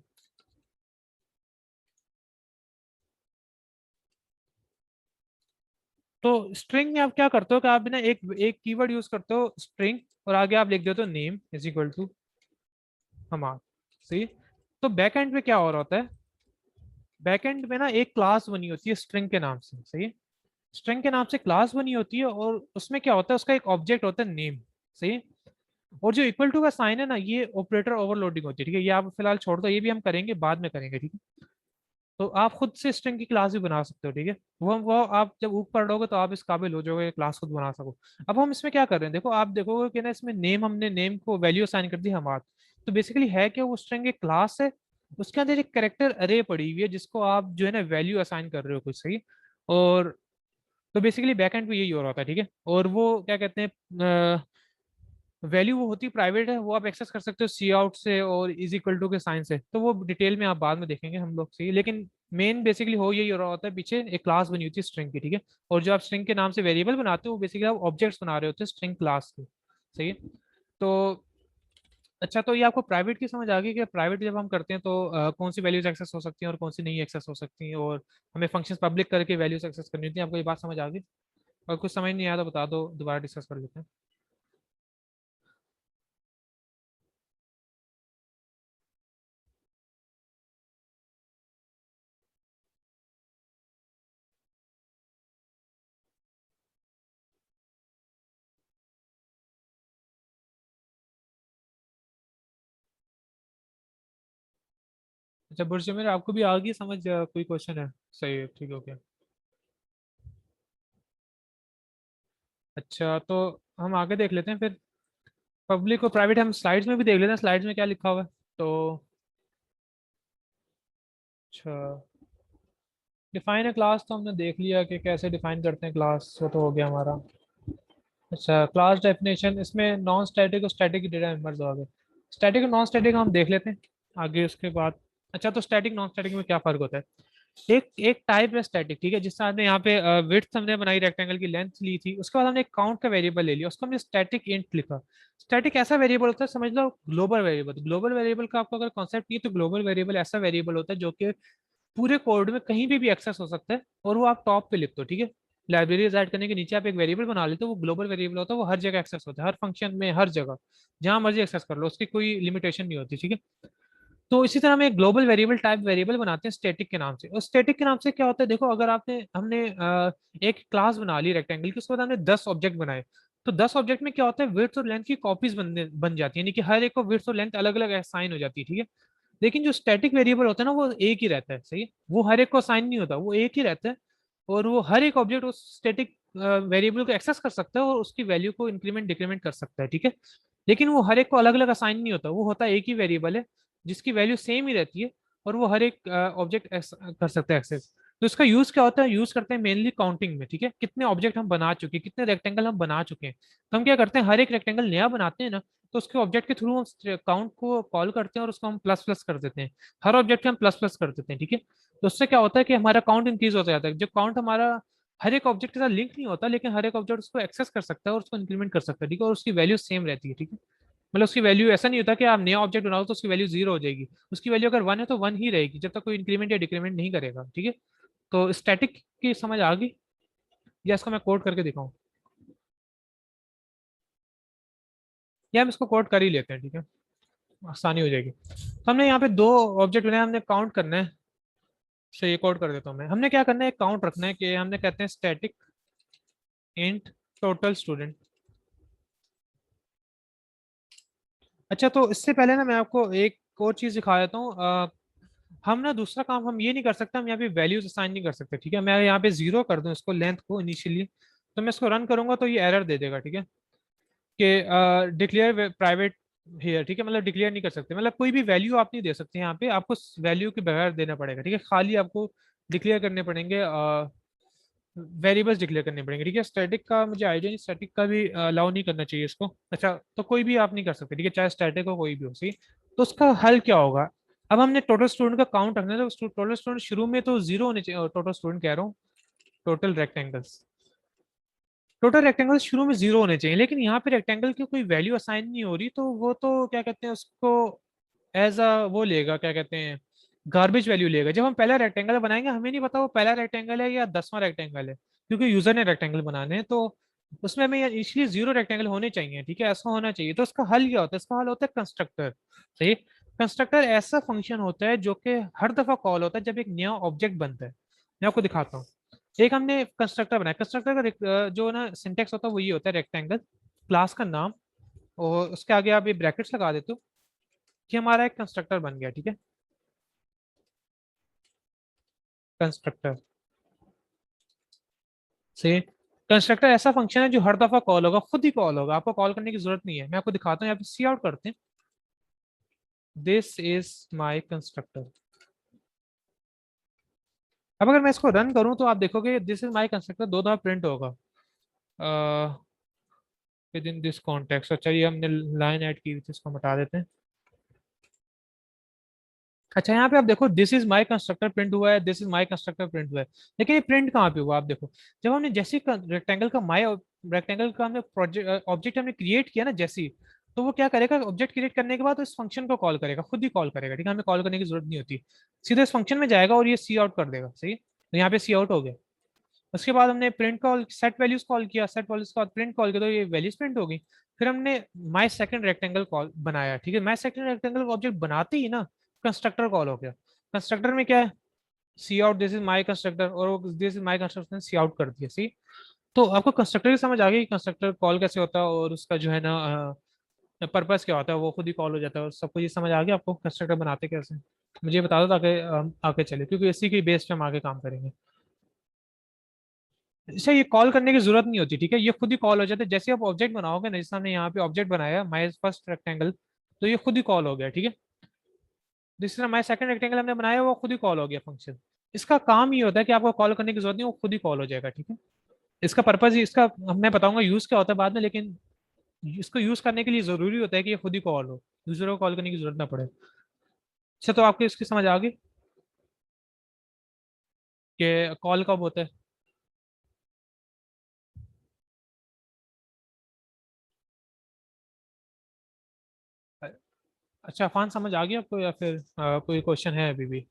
तो स्ट्रिंग में आप क्या करते हो कि आप ना एक एक कीवर्ड यूज करते हो स्ट्रिंग, और आगे आप लिख देते हो नेम इज इक्वल टू हमारा। सही। तो बैक एंड पे क्या हो रहा होता है, बैक एंड में ना एक क्लास बनी होती है स्ट्रिंग के नाम से, सही है। स्ट्रिंग के नाम से क्लास बनी होती है और उसमें क्या होता है, उसका एक ऑब्जेक्ट होता है नेम, सही। और जो इक्वल टू का साइन है ना, ये ऑपरेटर ओवरलोडिंग होती है, ठीक है। ये आप फिलहाल छोड़ दो, ये भी हम करेंगे, बाद में करेंगे, ठीक है। तो आप खुद से स्ट्रिंग की क्लास भी बना सकते हो, ठीक है। वो आप जब ऊपर पढ़ोगे तो आप इस काबिल हो जाओगे क्लास खुद बना सको। अब हम इसमें क्या कर रहे हैं, देखो आप देखोगे कि ना इसमें नेम, हमने नेम को वैल्यू असाइन कर दी हमारा। तो बेसिकली है कि वो स्ट्रिंग एक क्लास है, उसके अंदर एक कैरेक्टर अरे पड़ी हुई है जिसको आप जो है ना वैल्यू असाइन कर रहे हो कुछ, सही। और तो बेसिकली बैकएंड पे यही हो रहा था, ठीक है। और वो क्या कहते हैं, वैल्यू वो होती प्राइवेट है, वो आप एक्सेस कर सकते हो सी आउट से और इज इक्वल टू के साइन से, तो वो डिटेल में आप बाद में देखेंगे हम लोग, सही। लेकिन मेन बेसिकली हो यही हो रहा होता है, पीछे एक क्लास बनी होती है स्ट्रिंग की, ठीक है। और जो आप स्ट्रिंग के नाम से वेरिएबल बनाते हो वो बेसिकली आप ऑब्जेक्ट्स बना रहे होते हैं स्ट्रिंग क्लास के, सही है। तो अच्छा, तो ये आपको प्राइवेट की समझ आ गई कि प्राइवेट जब हम करते हैं तो कौन सी वैल्यूज एक्सेस हो सकती हैं और कौन सी नहीं एक्सेस हो सकती हैं, और हमें फंक्शंस पब्लिक करके वैल्यूज एक्सेस करनी होती है। आपको ये बात समझ आ गई? और कुछ समझ नहीं आया तो बता दो, दोबारा डिस्कस कर लेते हैं। अच्छा बुर्ज मेरे, आपको भी आ गई समझ? कोई क्वेश्चन है? सही है, ठीक हो गया। अच्छा तो हम आगे देख लेते हैं फिर। पब्लिक और प्राइवेट हम स्लाइड्स में भी देख लेते हैं, स्लाइड्स में क्या लिखा हुआ है। तो अच्छा, डिफाइन है क्लास तो हमने देख लिया कि कैसे डिफाइन करते हैं क्लास, वो तो हो गया हमारा। अच्छा, क्लास डेफिनेशन, इसमें नॉन स्टैटिक और स्टैटिक डेटा मेंबर्स आ गए। स्टैटिक और नॉन स्टैटिक हम देख लेते हैं आगे उसके बाद। अच्छा, तो स्टैटिक नॉन स्टैटिक में क्या फर्क होता है? एक एक टाइप है स्टैटिक, ठीक है, जिससे हमने यहाँ पे विड्थ हमने बनाई, रेक्टेंगल की लेंथ ली थी, उसके बाद हमने एक काउंट का वेरिएबल ले लिया, उसको हमने स्टैटिक इंट लिखा। स्टैटिक ऐसा वेरिएबल होता है, समझ लो ग्लोबल वेरिएबल। ग्लोबल वेरिएबल का आपको अगर कॉन्सेप्ट नहीं है तो ग्लोबल वेरिएबल ऐसा वेरिएबल होता है जो कि पूरे कोड में कहीं भी एक्सेस हो सकता है, और वो आप टॉप पे लिखते हो, ठीक है। लाइब्रेरीज ऐड करने के नीचे आप एक वेरिएबल बना लेते हो, वो ग्लोबल वेरिएबल होता है, वो हर जगह एक्सेस होता है, हर फंक्शन में, हर जगह जहां मर्जी एक्सेस कर लो, उसकी कोई लिमिटेशन नहीं होती, ठीक है। तो इसी तरह हम एक ग्लोबल वेरिएबल टाइप वेरिएबल बनाते हैं स्टैटिक के नाम से। और स्टैटिक के नाम से क्या होता है, देखो अगर आपने हमने एक क्लास बना ली रेक्टेंगल की, उसके बाद हमने 10 ऑब्जेक्ट बनाए, तो 10 ऑब्जेक्ट में क्या होता है, विड्थ और लेंथ की कॉपीज बन जाती है, यानी कि हर एक को विड्थ और लेंथ अलग अलग असाइन हो जाती है, ठीक है। लेकिन जो स्टैटिक वेरिएबल होता है ना, वो एक ही रहता है, सही है? वो हर एक को असाइन नहीं होता, वो एक ही रहता है। और वो हर एक ऑब्जेक्ट उस स्टैटिक वेरिएबल को एक्सेस कर सकता है और उसकी वैल्यू को इंक्रीमेंट डिक्रीमेंट कर सकता है, ठीक है। लेकिन वो हर एक को अलग अलग असाइन नहीं होता, वो होता है एक ही वेरिएबल है जिसकी वैल्यू सेम ही रहती है, और वो हर एक ऑब्जेक्ट कर सकता है एक्सेस। तो इसका यूज क्या होता है, यूज करते हैं मेनली काउंटिंग में, ठीक है। कितने ऑब्जेक्ट हम बना चुके हैं, कितने रेक्टेंगल हम बना चुके हैं, तो हम क्या करते हैं, हर एक रेक्टेंगल नया बनाते हैं ना, तो उसके ऑब्जेक्ट के थ्रू हम काउंट को कॉल करते हैं और उसको हम प्लस प्लस कर देते हैं। हर ऑब्जेक्ट के हम प्लस प्लस कर देते हैं, ठीक है। तो उससे क्या होता है कि हमारा काउंट इंक्रीज होता जाता है। जो काउंट हमारा हर एक ऑब्जेक्ट के साथ लिंक नहीं होता, लेकिन हर एक ऑब्जेक्ट उसको एक्सेस कर सकता है और उसको इंक्रीमेंट कर सकता है, ठीक है। और उसकी वैल्यू सेम रहती है, ठीक है। मतलब उसकी वैल्यू ऐसा नहीं होता कि आप नया ऑब्जेक्ट बनाओ तो उसकी वैल्यू जीरो हो जाएगी। उसकी वैल्यू अगर वन है तो वन ही रहेगी जब तक कोई इंक्रीमेंट या डिक्रीमेंट नहीं करेगा, ठीक है। तो स्टैटिक की समझ आ गई, या इसको मैं कोड करके दिखाऊं? या हम इसको कोड कर ही लेते हैं, ठीक है, आसानी हो जाएगी। तो हमने यहाँ पे दो ऑब्जेक्ट बनाए, हमने काउंट करना है। सो ये कोड कर देता हूँ मैं। हमने क्या करना है, एक काउंट रखना है कि हमने कहते हैं स्टैटिक इंट टोटल स्टूडेंट। अच्छा, तो इससे पहले ना मैं आपको एक और चीज दिखा देता हूँ। हम ना दूसरा काम हम ये नहीं कर सकते, हम यहाँ पे वैल्यूज असाइन नहीं कर सकते, ठीक है। मैं यहाँ पे 0 कर दूं इसको लेंथ को इनिशियली, तो मैं इसको रन करूंगा तो ये एरर दे देगा, ठीक है, कि डिक्लेयर प्राइवेट हियर, ठीक है। मतलब डिक्लेयर नहीं कर सकते, मतलब कोई भी वैल्यू आप नहीं दे सकते यहाँ पे, आपको वैल्यू के बगैर देना पड़ेगा, ठीक है। खाली आपको डिक्लेयर करने पड़ेंगे, वेरिएबल्स डिक्लेयर करने पड़ेंगे, ठीक है। स्टैटिक का मुझे आइडिया नहीं, स्टैटिक का भी अलाउ नहीं करना चाहिए इसको। अच्छा, तो कोई भी आप नहीं कर सकते, ठीक है, चाहे स्टैटिक हो कोई भी हो, सही। तो उसका हल क्या होगा? अब हमने टोटल स्टूडेंट का काउंट रखना है, तो टोटल स्टूडेंट शुरू में तो 0 होने चाहिए, टोटल स्टूडेंट कह रहा हूँ, टोटल रेक्टेंगल्स, टोटल रेक्टेंगल शुरू में 0 होने चाहिए। लेकिन यहाँ पे रेक्टेंगल की कोई वैल्यू असाइन नहीं हो रही, तो वो तो क्या कहते हैं उसको, एज अ वो लेगा, क्या कहते हैं, गार्बेज वैल्यू लेगा। जब हम पहला रेक्टेंगल बनाएंगे, हमें नहीं पता वो पहला रेक्टेंगल है या 10वां रेक्टेंगल है, क्योंकि यूजर ने रेक्टेंगल बनाने हैं, तो उसमें हमें इसलिए 0 रेक्टेंगल होने चाहिए, ठीक है, ऐसा होना चाहिए। तो इसका हल क्या होता है? इसका हल होता है कंस्ट्रक्टर, सही। कंस्ट्रक्टर ऐसा फंक्शन होता है जो कि हर दफा कॉल होता है जब एक नया ऑब्जेक्ट बनता है। मैं आपको दिखाता हूँ। एक हमने कंस्ट्रक्टर बनाया, कंस्ट्रक्टर का जो ना सिंटेक्स होता है वो ये होता है, रेक्टेंगल, क्लास का नाम, और उसके आगे आप ये ब्रैकेट्स लगा देते हो, कि हमारा एक कंस्ट्रक्टर बन गया, ठीक है। कंस्ट्रक्टर से, कंस्ट्रक्टर ऐसा फंक्शन है जो हर दफा कॉल होगा, खुद ही कॉल होगा, आपको कॉल करने की जरूरत नहीं है। मैं आपको दिखाता हूँ, यहाँ पे सी आउट करते हैं, दिस इज माई कंस्ट्रक्टर। अब अगर मैं इसको रन करूं तो आप देखोगे दिस इज माई कंस्ट्रक्टर 2 दफा प्रिंट होगा विद इन दिस कॉन्टेक्स्ट। अच्छा, ये हमने लाइन ऐड की थी, इसको हटा देते हैं। अच्छा, यहाँ पे आप देखो this is my constructor print हुआ है, this is my constructor print हुआ है। लेकिन ये प्रिंट कहाँ पे हुआ आप देखो, जब हमने जैसे रेक्टेंगल का माई रेक्टेंगल का हमने प्रोजेक्ट ऑब्जेक्ट हमने क्रिएट किया ना जैसी, तो वो क्या करेगा, ऑब्जेक्ट क्रिएट करने के बाद इस फंक्शन को कॉल करेगा, खुद ही कॉल करेगा, ठीक है, हमें कॉल करने की जरूरत नहीं होती। सीधे इस फंक्शन में जाएगा और ये सी आउट कर देगा, सही। तो यहाँ पे सी आउट हो गया। उसके बाद हमने print call, set values call किया, सेट वैल्यूज के बाद प्रिंट कॉल किया, तो ये वैल्यूज प्रिंट हो गई। फिर हमने माई सेकंड रेक्टेंगल कॉल बनाया, ठीक है। माई सेकंड रेक्टेंगल ऑब्जेक्ट बनाते ही ना कंस्ट्रक्टर कॉल हो गया। कंस्ट्रक्टर में क्या है, cout, this is my constructor, और this is my constructor cout कर दिया, सी। तो आपको कंस्ट्रक्टर की समझ आ गई, कंस्ट्रक्टर कॉल कैसे होता है और उसका जो है ना पर्पस क्या होता है, वो खुद ही कॉल हो जाता है, और सब कुछ ये समझ आ गया आपको कंस्ट्रक्टर बनाते कैसे? मुझे बता दो ताकि आगे चले, क्योंकि इसी की बेस पे हम आगे काम करेंगे। इसे ये कॉल करने की जरूरत नहीं होती, ठीक है, ये खुद ही कॉल हो जाता है। जैसे आप ऑब्जेक्ट बनाओगे ना, जैसे हमने यहाँ पे ऑब्जेक्ट बनाया माई फर्स्ट रेक्टेंगल, तो ये खुद ही कॉल हो गया, ठीक है। जिस तरह माई सेकंड रेक्टेंगल हमने बनाया वो खुद ही कॉल हो गया फंक्शन। इसका काम ये होता है कि आपको कॉल करने की जरूरत नहीं, वो खुद ही कॉल हो जाएगा, ठीक है। इसका पर्पज, इसका मैं बताऊंगा यूज क्या होता है बाद में, लेकिन इसको यूज करने के लिए जरूरी होता है कि ये खुद ही कॉल हो, यूजर को कॉल करने की जरूरत ना पड़े। अच्छा, तो आपको इसकी समझ आ गई कि कॉल कब होता है? अच्छा, फान समझ आ गया आपको, या फिर कोई क्वेश्चन है अभी भी?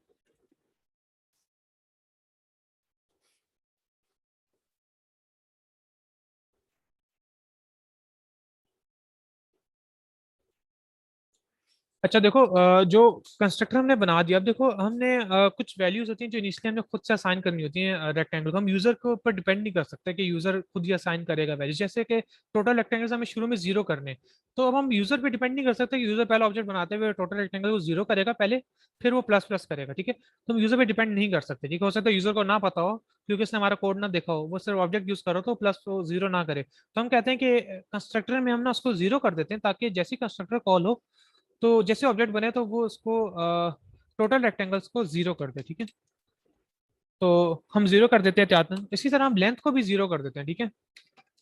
अच्छा देखो, जो कंस्ट्रक्टर हमने बना दिया, अब देखो हमने कुछ वैल्यूज होती हैं जो इनिशियली हमने खुद से असाइन करनी होती हैं रेक्टेंगल को। हम यूजर के ऊपर डिपेंड नहीं कर सकते कि यूजर खुद ही असाइन करेगा वैल्यू। जैसे कि टोटल रेक्टेंगल्स हमें शुरू में 0 करने, तो अब हम यूजर पे डिपेंड नहीं कर सकते कि यूजर पहला ऑब्जेक्ट बनाते हुए टोटल रेक्टेंगल को 0 करेगा पहले, फिर वो प्लस प्लस करेगा, ठीक है। तो हम यूजर पे डिपेंड नहीं कर सकते, ठीक है। हो सकता है यूजर को ना पता हो, क्योंकि उसने हमारा कोड ना देखा हो, वो सिर्फ ऑब्जेक्ट यूज करो तो प्लस 0 ना करे। तो हम कहते हैं कि कंस्ट्रक्टर में हम ना उसको 0 कर देते हैं, ताकि जैसी कंस्ट्रक्टर कॉल हो तो जैसे ऑब्जेक्ट बने तो वो उसको टोटल रेक्टेंगल्स को 0 कर दे, ठीक है। तो हम 0 कर देते हैं त्यातन, इसी तरह हम लेंथ को भी 0 कर देते हैं, ठीक है,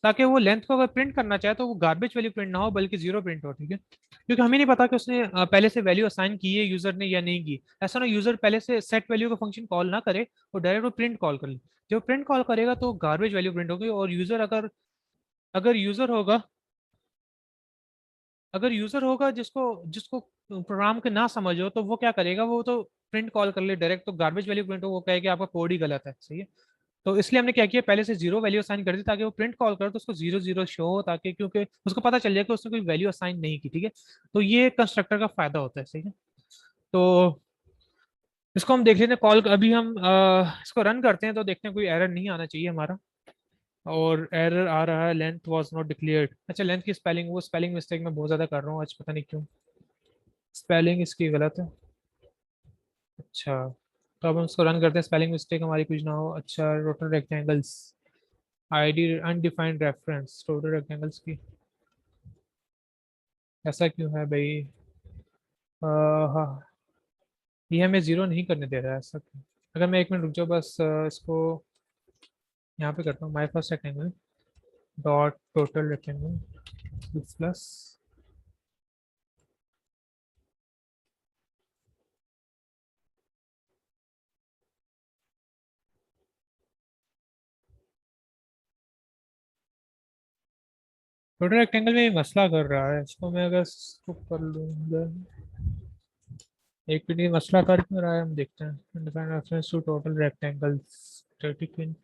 ताकि वो लेंथ को अगर प्रिंट करना चाहे तो वो गार्बेज वैल्यू प्रिंट ना हो, बल्कि 0 प्रिंट हो, ठीक है। क्योंकि हमें नहीं पता कि उसने पहले से वैल्यू असाइन की है यूजर ने या नहीं की। ऐसा ना यूजर पहले से सेट वैल्यू का फंक्शन कॉल ना करे और डायरेक्ट वो प्रिंट कॉल कर ले। जब प्रिंट कॉल करेगा तो गार्बेज वैल्यू प्रिंट होगी, और यूजर अगर, अगर यूजर होगा, अगर यूजर होगा जिसको जिसको प्रोग्राम के ना समझ हो, तो वो क्या करेगा, वो तो प्रिंट कॉल कर ले डायरेक्ट, तो गार्बेज वैल्यू प्रिंट हो, वो कहेगा आपका कोड ही गलत है, सही है। तो इसलिए हमने क्या किया, पहले से 0 वैल्यू असाइन कर दी, ताकि वो प्रिंट कॉल करे तो उसको 0 0 शो हो, ताकि क्योंकि उसको पता चल जाए कि उसने कोई वैल्यू असाइन नहीं की, ठीक है। तो ये कंस्ट्रक्टर का फायदा होता है, सही है। तो इसको हम देख लेते हैं कॉल, अभी हम इसको रन करते हैं तो देखते हैं कोई एरर नहीं आना चाहिए हमारा। और एरर आ रहा है, लेंथ वाज नॉट डिक्लेयर्ड। अच्छा, लेंथ की स्पेलिंग, वो स्पेलिंग मिस्टेक मैं बहुत ज़्यादा कर रहा हूँ आज, पता नहीं क्यों स्पेलिंग इसकी गलत है। अच्छा, तो अब हम इसको रन करते हैं, स्पेलिंग मिस्टेक हमारी कुछ ना हो। अच्छा, total rectangles, ID undefined reference, total rectangles की ऐसा क्यों है भाई? हाँ, ये हमें जीरो नहीं करने दे रहा है, ऐसा क्यों? अगर मैं एक मिनट रुक जाओ बस, इसको यहाँ पे करता हूँ, माई first rectangle dot total rectangle plus. Total rectangle में ये मसला कर रहा है, इसको मैं अगर इसको कर लूँगा, एक मिनट, ये मसला कर क्यों रहा है हम देखते हैं। Define reference to total rectangles 30 pin.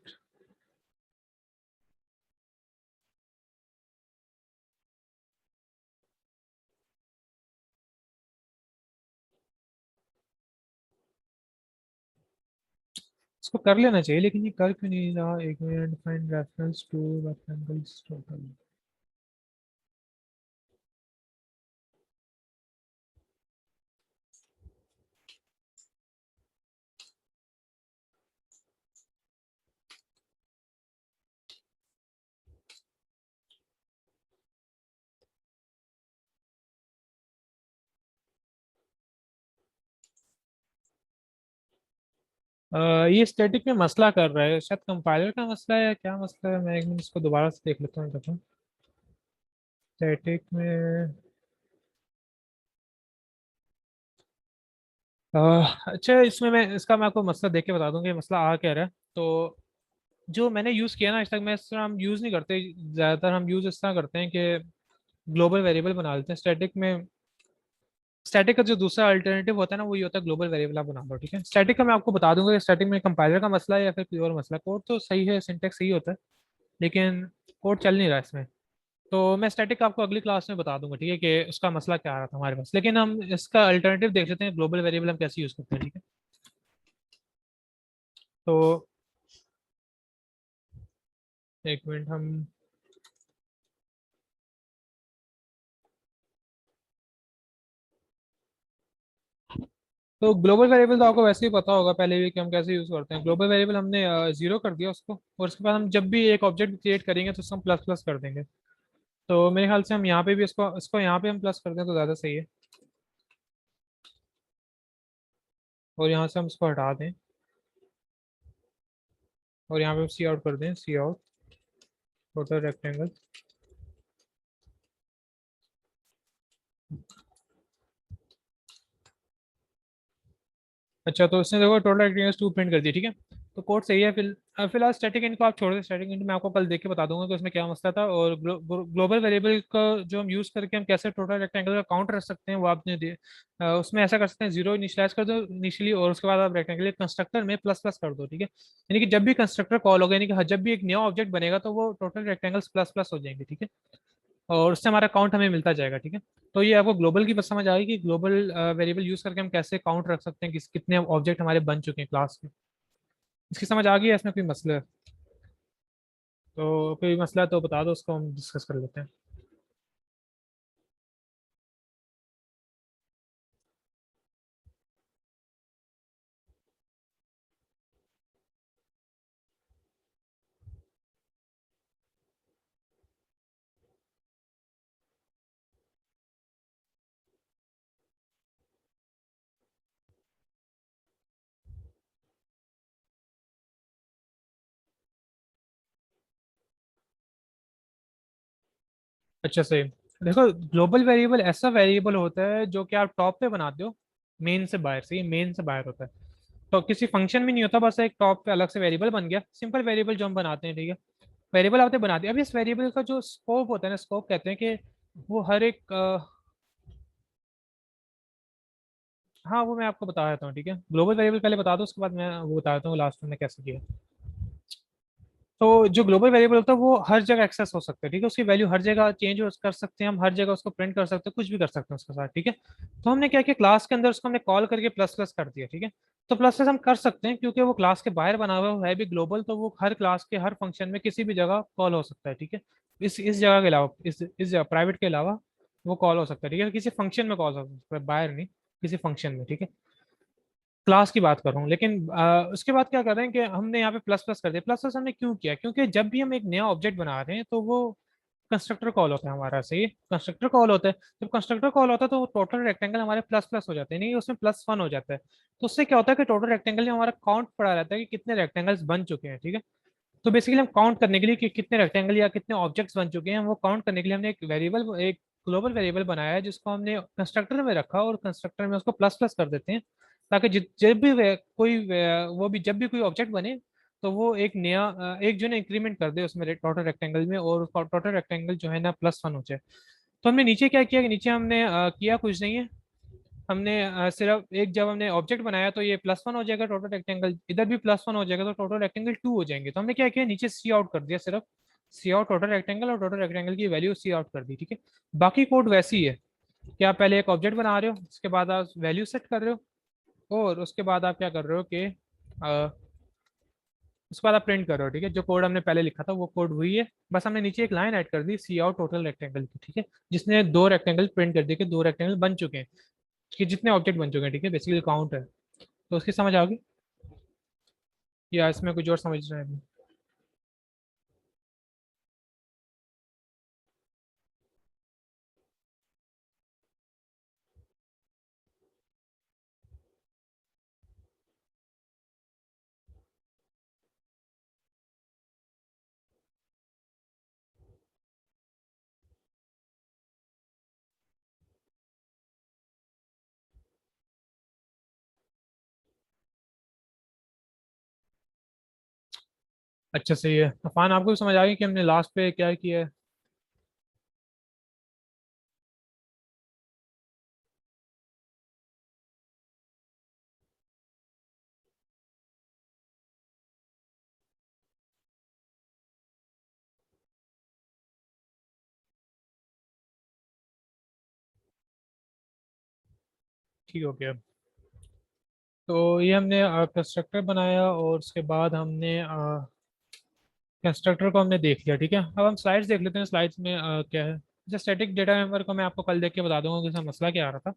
इसको कर लेना चाहिए, लेकिन ये कर क्यों नहीं रहा? एक minute, define reference to rectangles total. ये स्टैटिक में मसला कर रहा है, शायद कंपाइलर का मसला है या क्या मसला है। मैं एक मिनट इसको दोबारा से देख लेता हूँ, देखो स्टैटिक में। अ, अच्छा, इसमें मैं आपको मसला देख के बता दूंगा, ये मसला आ क्या रहा है। तो जो मैंने यूज़ किया ना आज तक, मैं इस तरह हम यूज़ नहीं करते। ज़्यादातर हम यूज़ इस तरह करते हैं कि ग्लोबल वेरिएबल बना लेते हैं स्टैटिक में। स्टैटिक का जो दूसरा अल्टरनेटिव होता है ना, वो ये होता है ग्लोबल वेरिएबल आप बना लो, ठीक है। स्टैटिक का मैं आपको बता दूंगा कि स्टैटिक में कंपाइलर का मसला है या फिर कोई और मसला। कोड तो सही है, सिंटेक्स सही होता है, लेकिन कोड चल नहीं रहा है इसमें। तो मैं स्टैटिक आपको अगली क्लास में बता दूंगा, ठीक है, कि उसका मसला क्या आ रहा था हमारे पास। लेकिन हम इसका अल्टरनेटिव देख लेते हैं, ग्लोबल वेरिएबल हम कैसे यूज़ करते हैं, ठीक है। तो एक मिनट, हम तो ग्लोबल वेरिएबल तो आपको वैसे ही पता होगा पहले भी कि हम कैसे यूज़ करते हैं। ग्लोबल वेरिएबल हमने जीरो कर दिया उसको, और उसके बाद हम जब भी एक ऑब्जेक्ट क्रिएट करेंगे तो उसको हम प्लस प्लस कर देंगे। तो मेरे ख्याल से हम यहाँ पे भी इसको इसको यहाँ पे हम प्लस कर दें तो ज़्यादा सही है। और यहाँ से हम इसको हटा दें, और यहाँ पे हम सी आउट कर दें, सी आउट टोटल रेक्टेंगल। अच्छा, तो इसने देखो टोटल रेक्टेंगल्स टू प्रिंट कर दिया, ठीक है। तो कोड सही है। फिलहाल स्टैटिक इनको आप छोड़ दें। स्टैटिक इंट मैं आपको कल देख के बता दूंगा कि उसमें क्या मसला था। और ग्लोबल वेरिएबल का जो हम यूज़ करके हम कैसे टोटल रेक्टेंगल का काउंट रख सकते हैं, वो आपने दिए। उसमें ऐसा कर सकते हैं, जीरो इनिशियलाइज कर दो इनिशियली, और उसके बाद आप रेक्टेंगल कंस्ट्रक्टर में प्लस प्लस कर दो, ठीक है। यानी कि जब भी कंस्ट्रक्टर कॉल होगा, यानी कि जब भी एक नया ऑब्जेक्ट बनेगा, तो वो टोटल रेक्टेंगल्स प्लस प्लस हो जाएंगे, ठीक है। और उससे हमारा काउंट हमें मिलता जाएगा, ठीक है। तो ये आपको ग्लोबल की बस समझ आएगी कि ग्लोबल वेरिएबल यूज करके हम कैसे काउंट रख सकते हैं कि कितने ऑब्जेक्ट हमारे बन चुके हैं क्लास में। इसकी समझ आ गई है? इसमें कोई मसला है तो, कोई मसला है तो बता दो, उसको हम डिस्कस कर लेते हैं। अच्छा, सही। देखो, ग्लोबल वेरिएबल ऐसा वेरिएबल होता है जो कि आप टॉप पे बनाते हो, मेन से बाहर से। ये मेन से बाहर होता है, तो किसी फंक्शन में नहीं होता, बस एक टॉप पे अलग से वेरिएबल बन गया, सिंपल वेरिएबल जो हम बनाते हैं, ठीक है। वेरिएबल आपने बना दिया। अब इस वेरिएबल का जो स्कोप होता है ना, स्कोप कहते हैं कि वो हर एक हाँ, वो मैं आपको बता देता हूँ, ठीक है। ग्लोबल वेरिएबल पहले बता दो, उसके बाद मैं वो बता देता हूँ लास्ट में कैसे किया। तो जो ग्लोबल वेरिएबल होता है वो हर जगह एक्सेस हो सकता है, ठीक है। उसकी वैल्यू हर जगह चेंज कर सकते हैं हम, हर जगह उसको प्रिंट कर सकते हैं, कुछ भी कर सकते हैं उसके साथ, ठीक है। तो हमने क्या किया, क्लास के अंदर उसको हमने कॉल करके प्लस प्लस कर दिया, ठीक है। तो प्लस प्लस हम कर सकते हैं क्योंकि वो क्लास के बाहर बना हुआ है भी ग्लोबल, तो वो हर क्लास के हर फंक्शन में किसी भी जगह कॉल हो सकता है, ठीक है। इस जगह के अलावा, इस जगह प्राइवेट के अलावा वो कॉल हो सकता है, ठीक है, किसी फंक्शन में कॉल हो सकता है, बाहर नहीं, किसी फंक्शन में, ठीक है। क्लास की बात कर रहा हूँ, लेकिन उसके बाद क्या कर रहे हैं कि हमने यहाँ पे प्लस प्लस कर दिया। प्लस प्लस हमने क्यों किया? क्योंकि जब भी हम एक नया ऑब्जेक्ट बना रहे हैं तो वो कंस्ट्रक्टर कॉल होता है हमारा, सही, कंस्ट्रक्टर कॉल होता है। जब कंस्ट्रक्टर कॉल होता है तो टोटल रेक्टेंगल हमारे प्लस प्लस हो जाते हैं, नहीं उसमें +1 हो जाता है। तो उससे क्या होता है कि टोटल रेक्टेंगल में हमारा काउंट पड़ा रहता है कि कितने रेक्टेंगल्स बन चुके हैं, ठीक है। तो बेसिकली हम काउंट करने के लिए कि कितने रेक्टेंगल या कितने ऑब्जेक्ट्स बन चुके हैं, वो काउंट करने के लिए हमने एक वेरिएबल, एक ग्लोबल वेरिएबल बनाया है जिसको हमने कंस्ट्रक्टर में रखा और कंस्ट्रक्टर में उसको प्लस प्लस कर देते हैं, ताकि जब भी वो भी जब भी कोई ऑब्जेक्ट बने तो वो एक नया एक जो है इंक्रीमेंट कर दे उसमें टोटल रेक्टेंगल में, और उसका टोटल रेक्टेंगल जो है ना +1 हो जाए। तो हमने नीचे क्या किया कि नीचे हमने किया कुछ नहीं है, हमने सिर्फ एक, जब हमने ऑब्जेक्ट बनाया तो ये +1 हो जाएगा टोटल रेक्टेंगल, इधर भी +1 हो जाएगा तो टोटल रेक्टेंगल 2 हो जाएंगे। तो हमने क्या किया, नीचे सी आउट कर दिया, सिर्फ सी आउट टोटल रेक्टेंगल, और टोटल रेक्टेंगल की वैल्यू सी आउट कर दी, ठीक है। बाकी कोड वैसी है कि आप पहले एक ऑब्जेक्ट बना रहे हो, उसके बाद आप वैल्यू सेट कर रहे हो, और उसके बाद आप क्या कर रहे हो कि उसके बाद आप प्रिंट कर रहे हो, ठीक है। जो कोड हमने पहले लिखा था वो कोड वही है, बस हमने नीचे एक लाइन ऐड कर दी सी आउट टोटल रेक्टेंगल की, ठीक है, जिसने दो रेक्टेंगल प्रिंट कर दिए कि दो रेक्टेंगल बन चुके हैं, कि जितने ऑब्जेक्ट बन चुके हैं, ठीक है, बेसिकली काउंट है। तो उसकी समझ आ गई या इसमें कुछ और समझ रहे हैं? अच्छा सही है अफान, आपको भी समझ आ गई कि हमने लास्ट पे क्या किया है? ठीक हो गया। तो ये हमने कंस्ट्रक्टर बनाया और उसके बाद हमने कंस्ट्रक्टर को हमने देख लिया, ठीक है। अब हम स्लाइड्स देख लेते हैं, स्लाइड्स में क्या है। जैसे स्टैटिक डेटा मेंबर को मैं आपको कल देख के बता दूंगा कि इसका मसला क्या आ रहा था।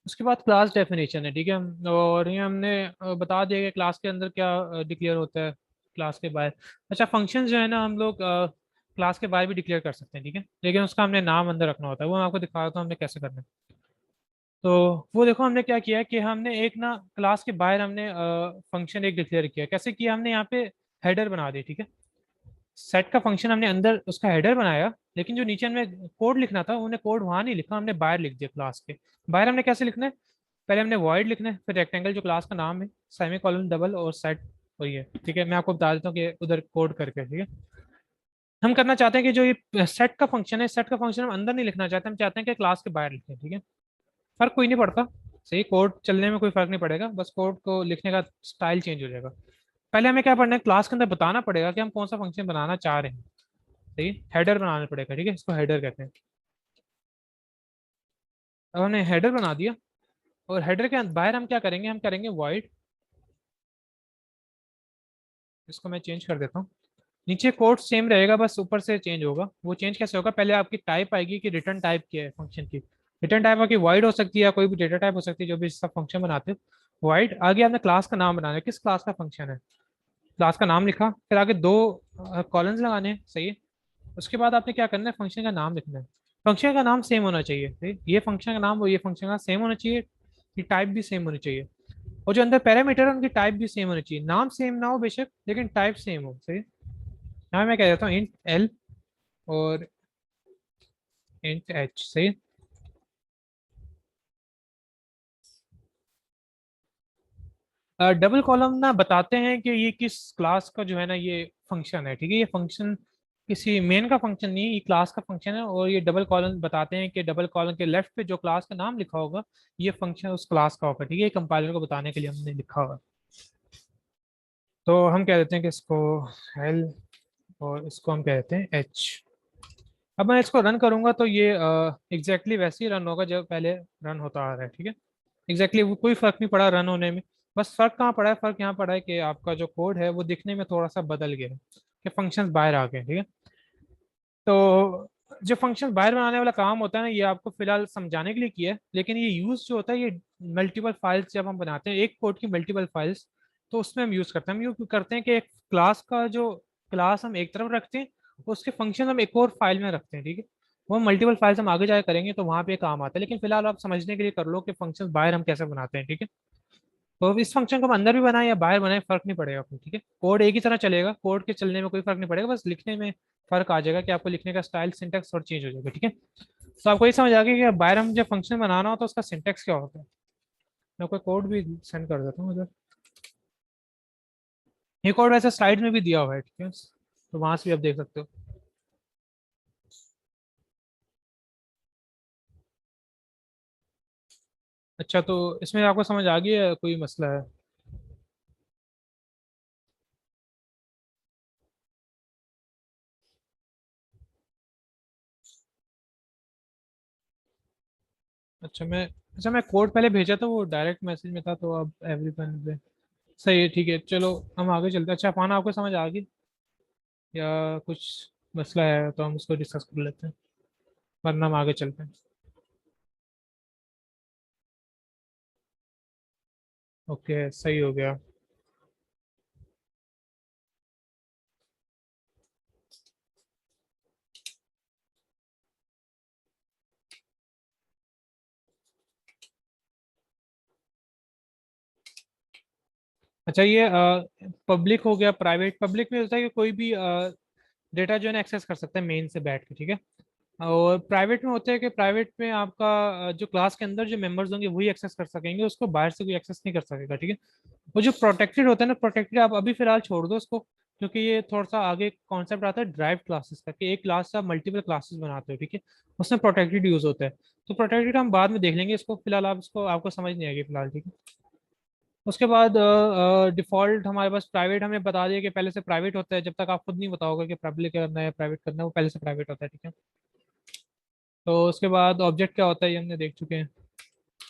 उसके बाद क्लास डेफिनेशन है, ठीक है। और ये हमने बता दिया कि क्लास के अंदर क्या डिक्लेयर होता है, क्लास के बाहर। अच्छा, फंक्शन जो है ना हम लोग क्लास के बाहर भी डिक्लेयर कर सकते हैं, ठीक है, लेकिन उसका हमने नाम अंदर रखना होता है, वो मैं आपको दिखा देता हूँ हमने कैसे करना है। तो वो देखो हमने क्या किया कि हमने एक ना क्लास के बाहर हमने फंक्शन एक डिक्लेयर किया। कैसे किया? हमने यहाँ पे हेडर बना दी, ठीक है। सेट का फंक्शन हमने अंदर उसका हेडर बनाया, लेकिन जो नीचे हमें कोड लिखना था उन्हें कोड वहां नहीं लिखा, हमने बाहर लिख दिया क्लास के बाहर। हमने कैसे लिखना है? पहले हमने वॉइड लिखना है, फिर रेक्टेंगल जो क्लास का नाम है, सेमी कॉलन डबल और सेट, और ये, ठीक है। मैं आपको बता देता हूँ कि उधर कोड करके, ठीक है। हम करना चाहते हैं कि जो ये सेट का फंक्शन है, सेट का फंक्शन हम अंदर नहीं लिखना चाहते, हम चाहते हैं कि क्लास के बाहर लिखें, ठीक है। फर्क कोई नहीं पड़ता, सही, कोड चलने में कोई फर्क नहीं पड़ेगा, बस कोड को लिखने का स्टाइल चेंज हो जाएगा। पहले हमें क्या पढ़ना है, क्लास के अंदर बताना पड़ेगा कि हम कौन सा फंक्शन बनाना चाह रहे हैं, सही, हेडर बनाना पड़ेगा, ठीक है, इसको हेडर कहते हैं। अब हमने हेडर बना दिया, और हेडर के बाहर हम क्या करेंगे, हम करेंगे वॉइड, इसको मैं चेंज कर देता हूँ। नीचे कोड सेम रहेगा, बस ऊपर से चेंज होगा। वो चेंज कैसे होगा, पहले आपकी टाइप आएगी कि रिटर्न टाइप क्या है फंक्शन की। रिटर्न टाइप आपकी वाइड हो सकती है या कोई भी डेटा टाइप हो सकती है, जो भी इसका फंक्शन बनाते हो वाइड। आगे आपने क्लास का नाम बनाना है, किस क्लास का फंक्शन है, क्लास का नाम लिखा, फिर आगे दो कॉलम्स लगाने हैं, सही है। उसके बाद आपने क्या करना है, फंक्शन का नाम लिखना है। फंक्शन का नाम सेम होना चाहिए, सही? ये फंक्शन का नाम और ये फंक्शन का सेम होना चाहिए, ये टाइप भी सेम होनी चाहिए, और जो अंदर पैरामीटर है उनकी टाइप भी सेम होनी चाहिए। नाम सेम ना हो बेशक, लेकिन टाइप सेम हो, सही। यहाँ मैं कह देता हूँ इंट एल और इंट एच, सही। डबल कॉलम ना बताते हैं कि ये किस क्लास का जो है ना ये फंक्शन है, ठीक है। ये फंक्शन किसी मेन का फंक्शन नहीं है, ये क्लास का फंक्शन है। और ये डबल कॉलम बताते हैं कि डबल कॉलम के लेफ्ट पे जो क्लास का नाम लिखा होगा, ये फंक्शन उस क्लास का होगा, ठीक है। ये कंपाइलर को बताने के लिए हमने लिखा हुआ है। तो हम कह देते हैं कि इसको एल और इसको हम कह देते हैं एच। अब मैं इसको रन करूंगा तो ये एग्जैक्टली वैसे ही रन होगा जब पहले रन होता आ रहा है, ठीक है। एग्जैक्टली वो कोई फर्क नहीं पड़ा रन होने में। बस फर्क कहाँ पड़ा है, फर्क यहाँ पड़ा है कि आपका जो कोड है वो दिखने में थोड़ा सा बदल गया है, कि फंक्शंस बाहर आ गए, ठीक है। तो जो फंक्शन बाहर बनाने वाला काम होता है ना, ये आपको फिलहाल समझाने के लिए किया है, लेकिन ये यूज जो होता है ये मल्टीपल फाइल्स जब हम बनाते हैं, एक कोड की मल्टीपल फाइल्स, तो उसमें हम यूज करते हैं। हम यूज करते हैं कि एक क्लास का जो क्लास हम एक तरफ रखते हैं, उसके फंक्शन हम एक और फाइल में रखते हैं, ठीक है। वो मल्टीपल फाइल्स हम आगे जाके करेंगे तो वहां पे काम आता है, लेकिन फिलहाल आप समझने के लिए कर लो कि फंक्शन बाहर हम कैसे बनाते हैं, ठीक है। तो इस फंक्शन को हम अंदर भी बनाए या बाहर बनाए फर्क नहीं पड़ेगा आपको, ठीक है। कोड एक ही तरह चलेगा, कोड के चलने में कोई फर्क नहीं पड़ेगा, बस लिखने में फर्क आ जाएगा कि आपको लिखने का स्टाइल, सिंटेक्स और चेंज हो जाएगा, ठीक है। तो आपको ये समझ आ गया कि बाहर हम जब फंक्शन बनाना हो तो उसका सिंटेक्स क्या होता है। मैं कोई कोड भी सेंड कर देता हूँ उधर। ये कोड वैसे स्लाइड में भी दिया हुआ है, ठीक है, तो वहां से भी आप देख सकते हो। अच्छा, तो इसमें आपको समझ आ गई है, कोई मसला है? अच्छा मैं कोड पहले भेजा था, वो डायरेक्ट मैसेज में था, तो अब एवरीवन पे सही है, ठीक है। चलो हम आगे चलते हैं। अच्छा पाना, आपको समझ आ गई या कुछ मसला है तो हम उसको डिस्कस कर लेते हैं, वरना हम आगे चलते हैं। ओके, सही हो गया। अच्छा, ये पब्लिक हो गया, प्राइवेट। पब्लिक में होता है कि कोई भी डेटा जो है ना एक्सेस कर सकता है मेन से बैठ के, ठीक है। और प्राइवेट में होता है कि प्राइवेट में आपका जो क्लास के अंदर जो मेंबर्स होंगे वही एक्सेस कर सकेंगे, उसको बाहर से कोई एक्सेस नहीं कर सकेगा, ठीक है। वो जो प्रोटेक्टेड होता है ना, प्रोटेक्टेड आप अभी फिलहाल छोड़ दो उसको, क्योंकि ये थोड़ा सा आगे कॉन्सेप्ट आता है ड्राइव क्लासेस का, कि एक क्लास से आप मल्टीपल क्लासेस बनाते हो, ठीक है। उसमें प्रोटेक्टेड यूज होता है। तो प्रोटेक्टेड हम बाद में देख लेंगे, इसको फिलहाल आप इसको आपको समझ नहीं आएगी फिलहाल, ठीक है। उसके बाद डिफॉल्ट हमारे पास प्राइवेट, हमें बता दिया कि पहले से प्राइवेट होता है, जब तक आप खुद नहीं बताओगे कि पब्लिक करना है प्राइवेट करना है, वो पहले से प्राइवेट होता है, ठीक है। तो उसके बाद ऑब्जेक्ट क्या होता है ये हमने देख चुके हैं।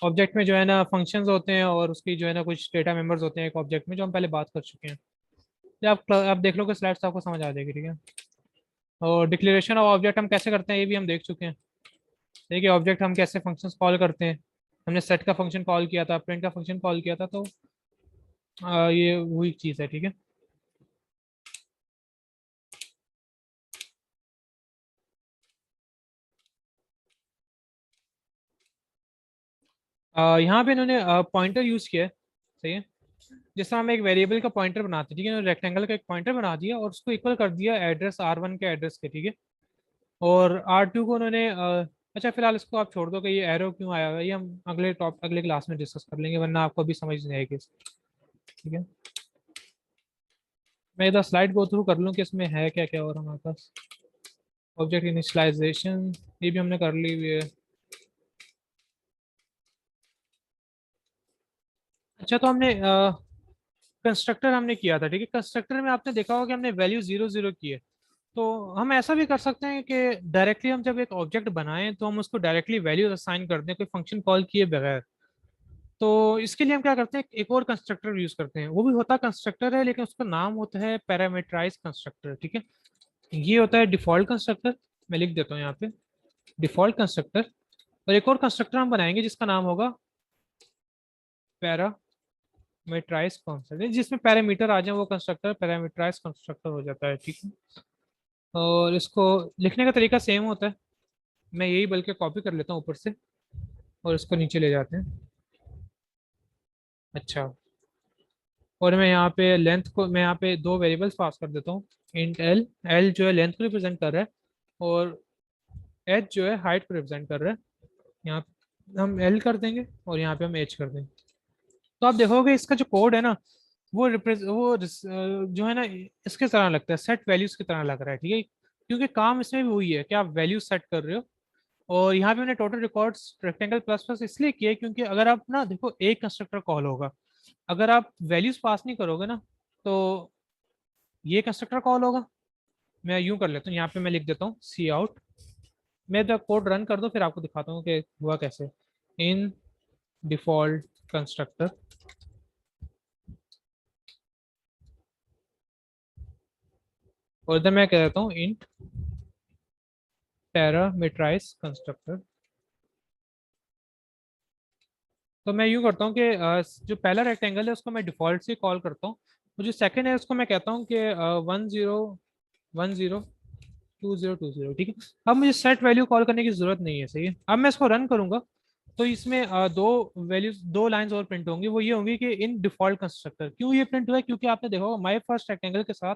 ऑब्जेक्ट में जो है ना फंक्शंस होते हैं और उसकी जो है ना कुछ डेटा मेंबर्स होते हैं एक ऑब्जेक्ट में, जो हम पहले बात कर चुके हैं। ये आप देख लो कि स्लाइड्स आपको समझ आ जाएगी, ठीक है। और डिक्लेरेशन ऑफ ऑब्जेक्ट हम कैसे करते हैं ये भी हम देख चुके हैं। देखिए ऑब्जेक्ट हम कैसे फंक्शंस कॉल करते हैं। हमने सेट का फंक्शन कॉल किया था, प्रिंट का फंक्शन कॉल किया था, तो ये वही चीज़ है, ठीक है। यहाँ पे इन्होंने पॉइंटर यूज किया है, सही है। जैसे हम एक वेरिएबल का पॉइंटर बनाते हैं, ठीक है, इन्होंने रेक्टेंगल का एक पॉइंटर बना दिया और उसको इक्वल कर दिया एड्रेस R1 के एड्रेस के, ठीक है। और R2 को उन्होंने अच्छा फिलहाल इसको आप छोड़ दो कि ये एरो क्यों आया हुआ है, ये हम अगले क्लास में डिस्कस कर लेंगे, वरना आपको अभी समझ नहीं आएगी, ठीक है। मैं इधर स्लाइड गो थ्रू कर लूँ कि इसमें है क्या क्या और हमारे पास। ऑब्जेक्ट इनिशियलाइजेशन ये भी हमने कर ली हुई है। अच्छा, तो हमने कंस्ट्रक्टर हमने किया था, ठीक है। कंस्ट्रक्टर में आपने देखा होगा कि हमने वैल्यू 0 0 की है। तो हम ऐसा भी कर सकते हैं कि डायरेक्टली हम जब एक ऑब्जेक्ट बनाएं तो हम उसको डायरेक्टली वैल्यू असाइन कर दें, कोई फंक्शन कॉल किए बगैर। तो इसके लिए हम क्या करते हैं, एक और कंस्ट्रक्टर यूज करते हैं, वो भी होता कंस्ट्रक्टर है, लेकिन उसका नाम होता है पैरामीटराइज कंस्ट्रक्टर, ठीक है। ये होता है डिफॉल्ट कंस्ट्रक्टर। मैं लिख देता हूँ यहाँ पे, डिफॉल्ट कंस्ट्रक्टर। और एक और कंस्ट्रक्टर हम बनाएंगे जिसका नाम होगा पैरामीटराइज कंस्ट्रक्टर, जिसमें पैरामीटर आ जाए वो कंस्ट्रक्टर पैरामीटराइज कंस्ट्रक्टर हो जाता है, ठीक है। और इसको लिखने का तरीका सेम होता है। मैं यही बल्कि कॉपी कर लेता हूँ ऊपर से और इसको नीचे ले जाते हैं। अच्छा, और मैं यहाँ पे लेंथ को, मैं यहाँ पे दो वेरिएबल्स पास कर देता हूँ। इंट एल, एल जो है लेंथ को रिप्रेजेंट कर रहा है, और एच जो है हाइट को रिप्रेजेंट कर रहा है। यहाँ पे हम एल कर देंगे और यहाँ पे हम एच कर देंगे। तो आप देखोगे इसका जो कोड है ना, जो है ना इसके तरह लगता है, सेट वैल्यूज की तरह लग रहा है, ठीक है। क्योंकि काम इसमें भी वही है कि आप वैल्यू सेट कर रहे हो। और यहाँ पे मैंने total records rectangle plus plus इसलिए किया है क्योंकि अगर आप ना देखो एक कंस्ट्रक्टर कॉल होगा, अगर आप वैल्यूज पास नहीं करोगे ना, तो ये कंस्ट्रक्टर कॉल होगा। मैं यूं कर लेता हूँ, यहाँ पे मैं लिख देता हूँ सी आउट। मैं द कोड रन कर दो फिर आपको दिखाता हूँ कि हुआ कैसे। इन डिफॉल्ट कंस्ट्रक्टर और इधर मैं कह देता हूँ इंट पैरामीटराइज कंस्ट्रक्टर। तो मैं यूँ करता हूँ कि जो पहला रेक्टेंगल है उसको मैं डिफॉल्ट से कॉल करता हूँ, और जो सेकंड है उसको मैं कहता हूँ कि 1010 2020, ठीक है। अब मुझे सेट वैल्यू कॉल करने की जरूरत नहीं है, सही है। अब मैं इसको रन करूंगा तो इसमें दो वैल्यूज, दो लाइंस और प्रिंट होंगी। वो ये होंगी कि इन डिफॉल्ट कंस्ट्रक्टर। क्यों ये प्रिंट हुआ है? क्योंकि आपने देखा होगा माई फर्स्ट रेक्टेंगल के साथ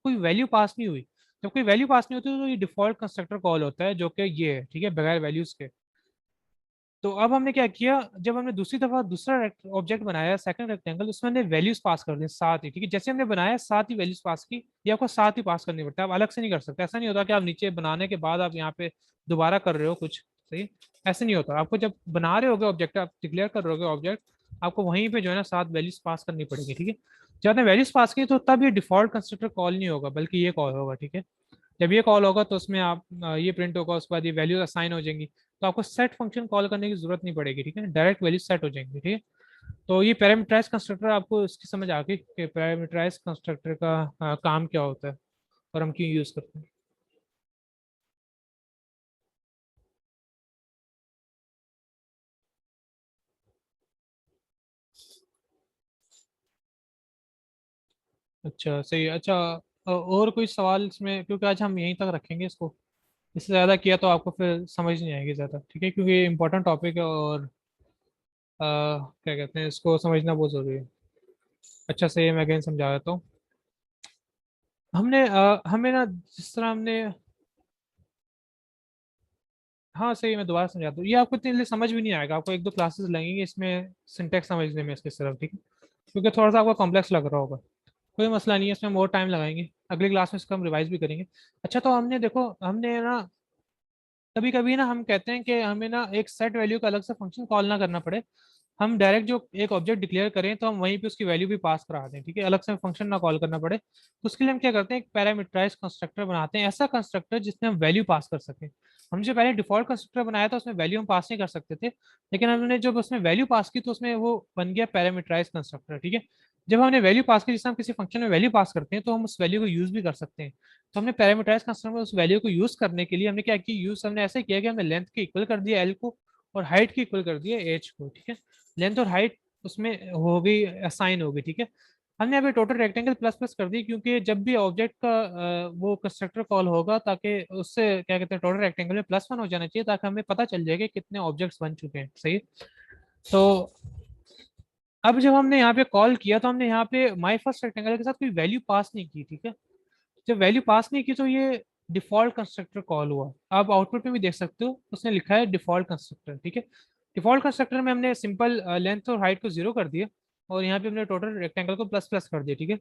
कोई वैल्यू पास नहीं हुई। जब कोई वैल्यू पास नहीं होती तो ये डिफॉल्ट कंस्ट्रक्टर कॉल होता है, जो कि ये है, ठीक है, बगैर वैल्यूज के। तो अब हमने क्या किया, जब हमने दूसरी दफा दूसरा ऑब्जेक्ट बनाया सेकंड रेक्टेंगल, उसमें हमने वैल्यूज पास कर दी साथ ही, ठीक है। जैसे हमने बनाया साथ ही वैल्यूज पास की, ये आपको साथ ही पास करनी पड़ता है, आप अलग से नहीं कर सकते। ऐसा नहीं होता कि आप नीचे बनाने के बाद आप यहाँ पे दोबारा कर रहे हो कुछ, सही। ऐसे नहीं होता। आपको जब बना रहे होगे ऑब्जेक्ट, आप डिक्लेयर कर रहे होगे ऑब्जेक्ट, आपको वहीं पे जो है ना साथ वैल्यूज पास करनी पड़ेगी, ठीक है। जब आपने वैल्यूज पास की तो तब ये डिफॉल्ट कंस्ट्रक्टर कॉल नहीं होगा, बल्कि ये कॉल होगा, ठीक है। जब ये कॉल होगा तो उसमें आप ये प्रिंट होगा, उसके बाद ये वैल्यूज असाइन हो जाएंगी। तो आपको सेट फंक्शन कॉल करने की जरूरत नहीं पड़ेगी, ठीक है, डायरेक्ट वैल्यू सेट हो जाएंगी, ठीक है। तो ये पैरामीटराइज कंस्ट्रक्टर आपको इसकी समझ आ गई कि पैरामीटराइज कंस्ट्रक्टर का काम क्या होता है और हम क्यों यूज करते हैं। अच्छा, सही है। अच्छा, और कोई सवाल इसमें? क्योंकि आज हम यहीं तक रखेंगे इसको, इससे ज़्यादा किया तो आपको फिर समझ नहीं आएगी ज़्यादा, ठीक है, क्योंकि ये इंपॉर्टेंट टॉपिक है और क्या कहते हैं, इसको समझना बहुत ज़रूरी है। अच्छा, सही है, मैं अगेन समझा देता हूँ। हमें ना जिस तरह हमने, हाँ सही है, मैं दोबारा समझाता हूँ। ये आपको इतनी जल्दी समझ भी नहीं आएगा, आपको एक दो क्लासेस लगेंगे इसमें सिंटेक्स समझने में इसके सिर्फ, ठीक है, क्योंकि थोड़ा सा आपको कॉम्प्लेक्स लग रहा होगा। कोई मसला नहीं है, इसमें और टाइम लगाएंगे, अगली क्लास में इसको हम रिवाइज भी करेंगे। अच्छा, तो हमने देखो, हमने ना कभी कभी ना हम कहते हैं कि हमें ना एक सेट वैल्यू का अलग से फंक्शन कॉल ना करना पड़े। हम डायरेक्ट जो एक ऑब्जेक्ट डिक्लेयर करें तो हम वहीं पे उसकी वैल्यू भी पास करा दें, ठीक है, अलग से फंक्शन ना कॉल करना पड़े। तो उसके लिए हम क्या करते हैं, एक पैरामीटराइज कंस्ट्रक्टर बनाते हैं, ऐसा कंस्ट्रक्टर जिसमें हम वैल्यू पास कर सकें। हम जो पहले डिफॉल्ट कंस्ट्रक्टर बनाया था उसमें वैल्यू हम पास नहीं कर सकते थे, लेकिन हमने जब उसमें वैल्यू पास की तो उसमें वो बन गया पैरामीटराइज कंस्ट्रक्टर, ठीक है। जब हमने वैल्यू पास की, जिससे हम किसी फंक्शन में वैल्यू पास करते हैं तो हम उस वैल्यू को यूज भी कर सकते हैं। तो हमने पैरामीटराइज कंस्ट्रक्टर में उस वैल्यू को यूज करने के लिए हमने क्या किया, यूज हमने ऐसे किया कि हमने लेंथ के इक्वल कर दिया एल को, और हाइट के इक्वल कर दिया एच को, ठीक है। लेंथ और हाइट उसमें हो गई, असाइन हो गई, ठीक है। हमने अभी टोटल रेक्टेंगल प्लस प्लस कर दी, क्योंकि जब भी ऑब्जेक्ट का वो कंस्ट्रक्टर कॉल होगा, ताकि उससे क्या कहते हैं टोटल रेक्टेंगल में +1 हो जाना चाहिए, ताकि हमें पता चल जाए कि कितने ऑब्जेक्ट्स बन चुके हैं, सही। तो अब जब हमने यहाँ पे कॉल किया तो हमने यहाँ पे माई फर्स्ट रेक्टेंगल के साथ कोई वैल्यू पास नहीं की, ठीक है। जब वैल्यू पास नहीं की तो ये डिफॉल्ट कंस्ट्रक्टर कॉल हुआ। आप आउटपुट में भी देख सकते हो, उसने लिखा है डिफॉल्ट कंस्ट्रक्टर, ठीक है। डिफॉल्ट कंस्ट्रक्टर में हमने सिंपल लेंथ और हाइट को 0 कर दिया, और यहाँ पे हमने टोटल रेक्टेंगल को प्लस प्लस कर दिया, ठीक है।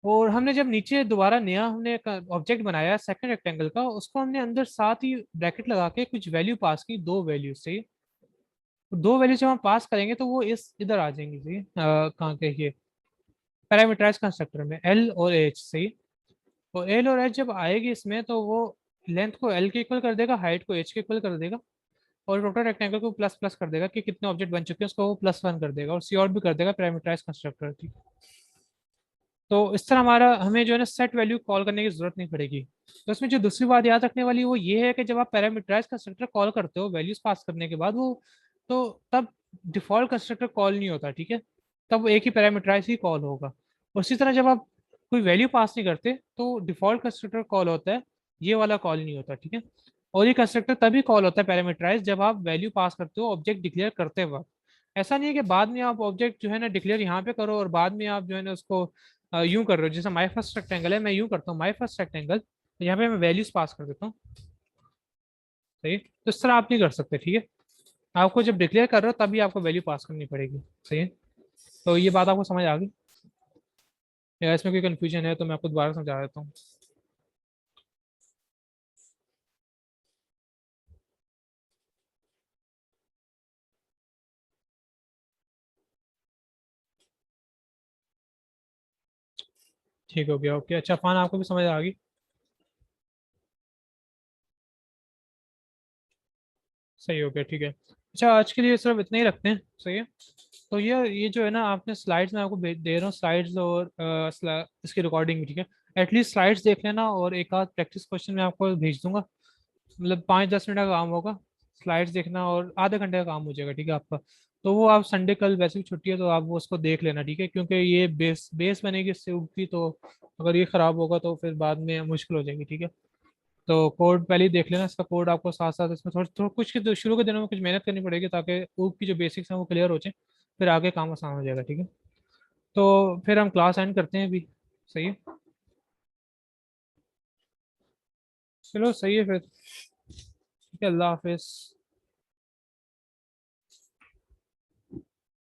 और हमने जब नीचे दोबारा नया हमने एक ऑब्जेक्ट बनाया सेकंड रेक्टेंगल का, उसको हमने अंदर साथ ही ब्रैकेट लगा के कुछ वैल्यू पास की, दो वैल्यू से। तो दो वैल्यू जब हम पास करेंगे तो वो इस इधर आ जाएंगी, सही, कहाँ के ये पैरामीटराइज कंस्ट्रक्टर में एल और एच, सही। तो एल और एच जब आएगी इसमें तो वो लेंथ को एल के इक्वल कर देगा, हाइट को एच के इक्वल कर देगा, और टोटल रेक्टेंगल को प्लस प्लस कर देगा कि कितने ऑब्जेक्ट बन चुके हैं उसको वो +1 कर देगा, और सी और भी कर देगा पैरामीटराइज कंस्ट्रक्टर, ठीक। तो इस तरह हमारा, हमें जो है ना सेट वैल्यू कॉल करने की जरूरत नहीं पड़ेगी। तो इसमें जो दूसरी बात याद रखने वाली वो ये है कि जब आप पैरामीटराइज कंस्ट्रक्टर कॉल करते हो वैल्यूज पास करने के बाद, वो तो तब डिफॉल्ट कंस्ट्रक्टर कॉल नहीं होता, ठीक है। तब वो एक ही पैरामीटराइज ही कॉल होगा। उसी तरह जब आप कोई वैल्यू पास नहीं करते तो डिफॉल्ट कंस्ट्रक्टर कॉल होता है, ये वाला कॉल नहीं होता, ठीक है। और ये कंस्ट्रक्टर तभी कॉल होता है पैरामीटराइज जब आप वैल्यू पास करते हो ऑब्जेक्ट डिक्लेयर करते वक्त। ऐसा नहीं है कि बाद में आप ऑब्जेक्ट जो है ना डिक्लेयर यहाँ पे करो और बाद में आप जो है ना उसको यूं कर रहे हो। जैसे माई फर्स्ट रेक्टेंगल है, मैं यूं करता हूँ माई फर्स्ट रेक्टेंगल, तो यहाँ पे मैं वैल्यूज पास कर देता हूँ, सही। तो इस तरह आप नहीं कर सकते, ठीक है। आपको जब डिक्लेयर कर रहे हो तभी आपको वैल्यू पास करनी पड़ेगी, सही है। तो ये बात आपको समझ आ गई, या इसमें कोई कंफ्यूजन है तो मैं आपको दोबारा समझा देता हूँ। ठीक हो गया, ओके। अच्छा फान, आपको भी समझ आ गई? सही हो गया, ठीक है। अच्छा, आज के लिए सिर्फ इतना ही रखते हैं, सही है। तो ये जो है ना, आपने स्लाइड्स में आपको दे रहा हूँ स्लाइड्स और इसकी रिकॉर्डिंग भी, ठीक है। एटलीस्ट स्लाइड्स देख लेना, और एक आध प्रैक्टिस क्वेश्चन मैं आपको भेज दूंगा। मतलब 5-10 मिनट का काम होगा, स्लाइड्स देखना, और आधे घंटे का काम हो जाएगा, ठीक है आपका। तो वो आप संडे, कल वैसे भी छुट्टी है, तो आप वो उसको देख लेना, ठीक है, क्योंकि ये बेस बेस बनेगी इससे की, तो अगर ये खराब होगा तो फिर बाद में मुश्किल हो जाएगी, ठीक है। तो कोड पहले ही देख लेना, इसका कोड आपको साथ साथ इसमें थोड़ा थोड़ा कुछ के शुरू के दिनों में कुछ मेहनत करनी पड़ेगी, ताकि ऊप की जो बेसिक्स हैं वो क्लियर हो जाए, फिर आगे काम आसान हो जाएगा, ठीक है। तो फिर हम क्लास एंड करते हैं अभी। सही है। चलो सही है फिर, ठीक है, अल्लाह हाफिज़।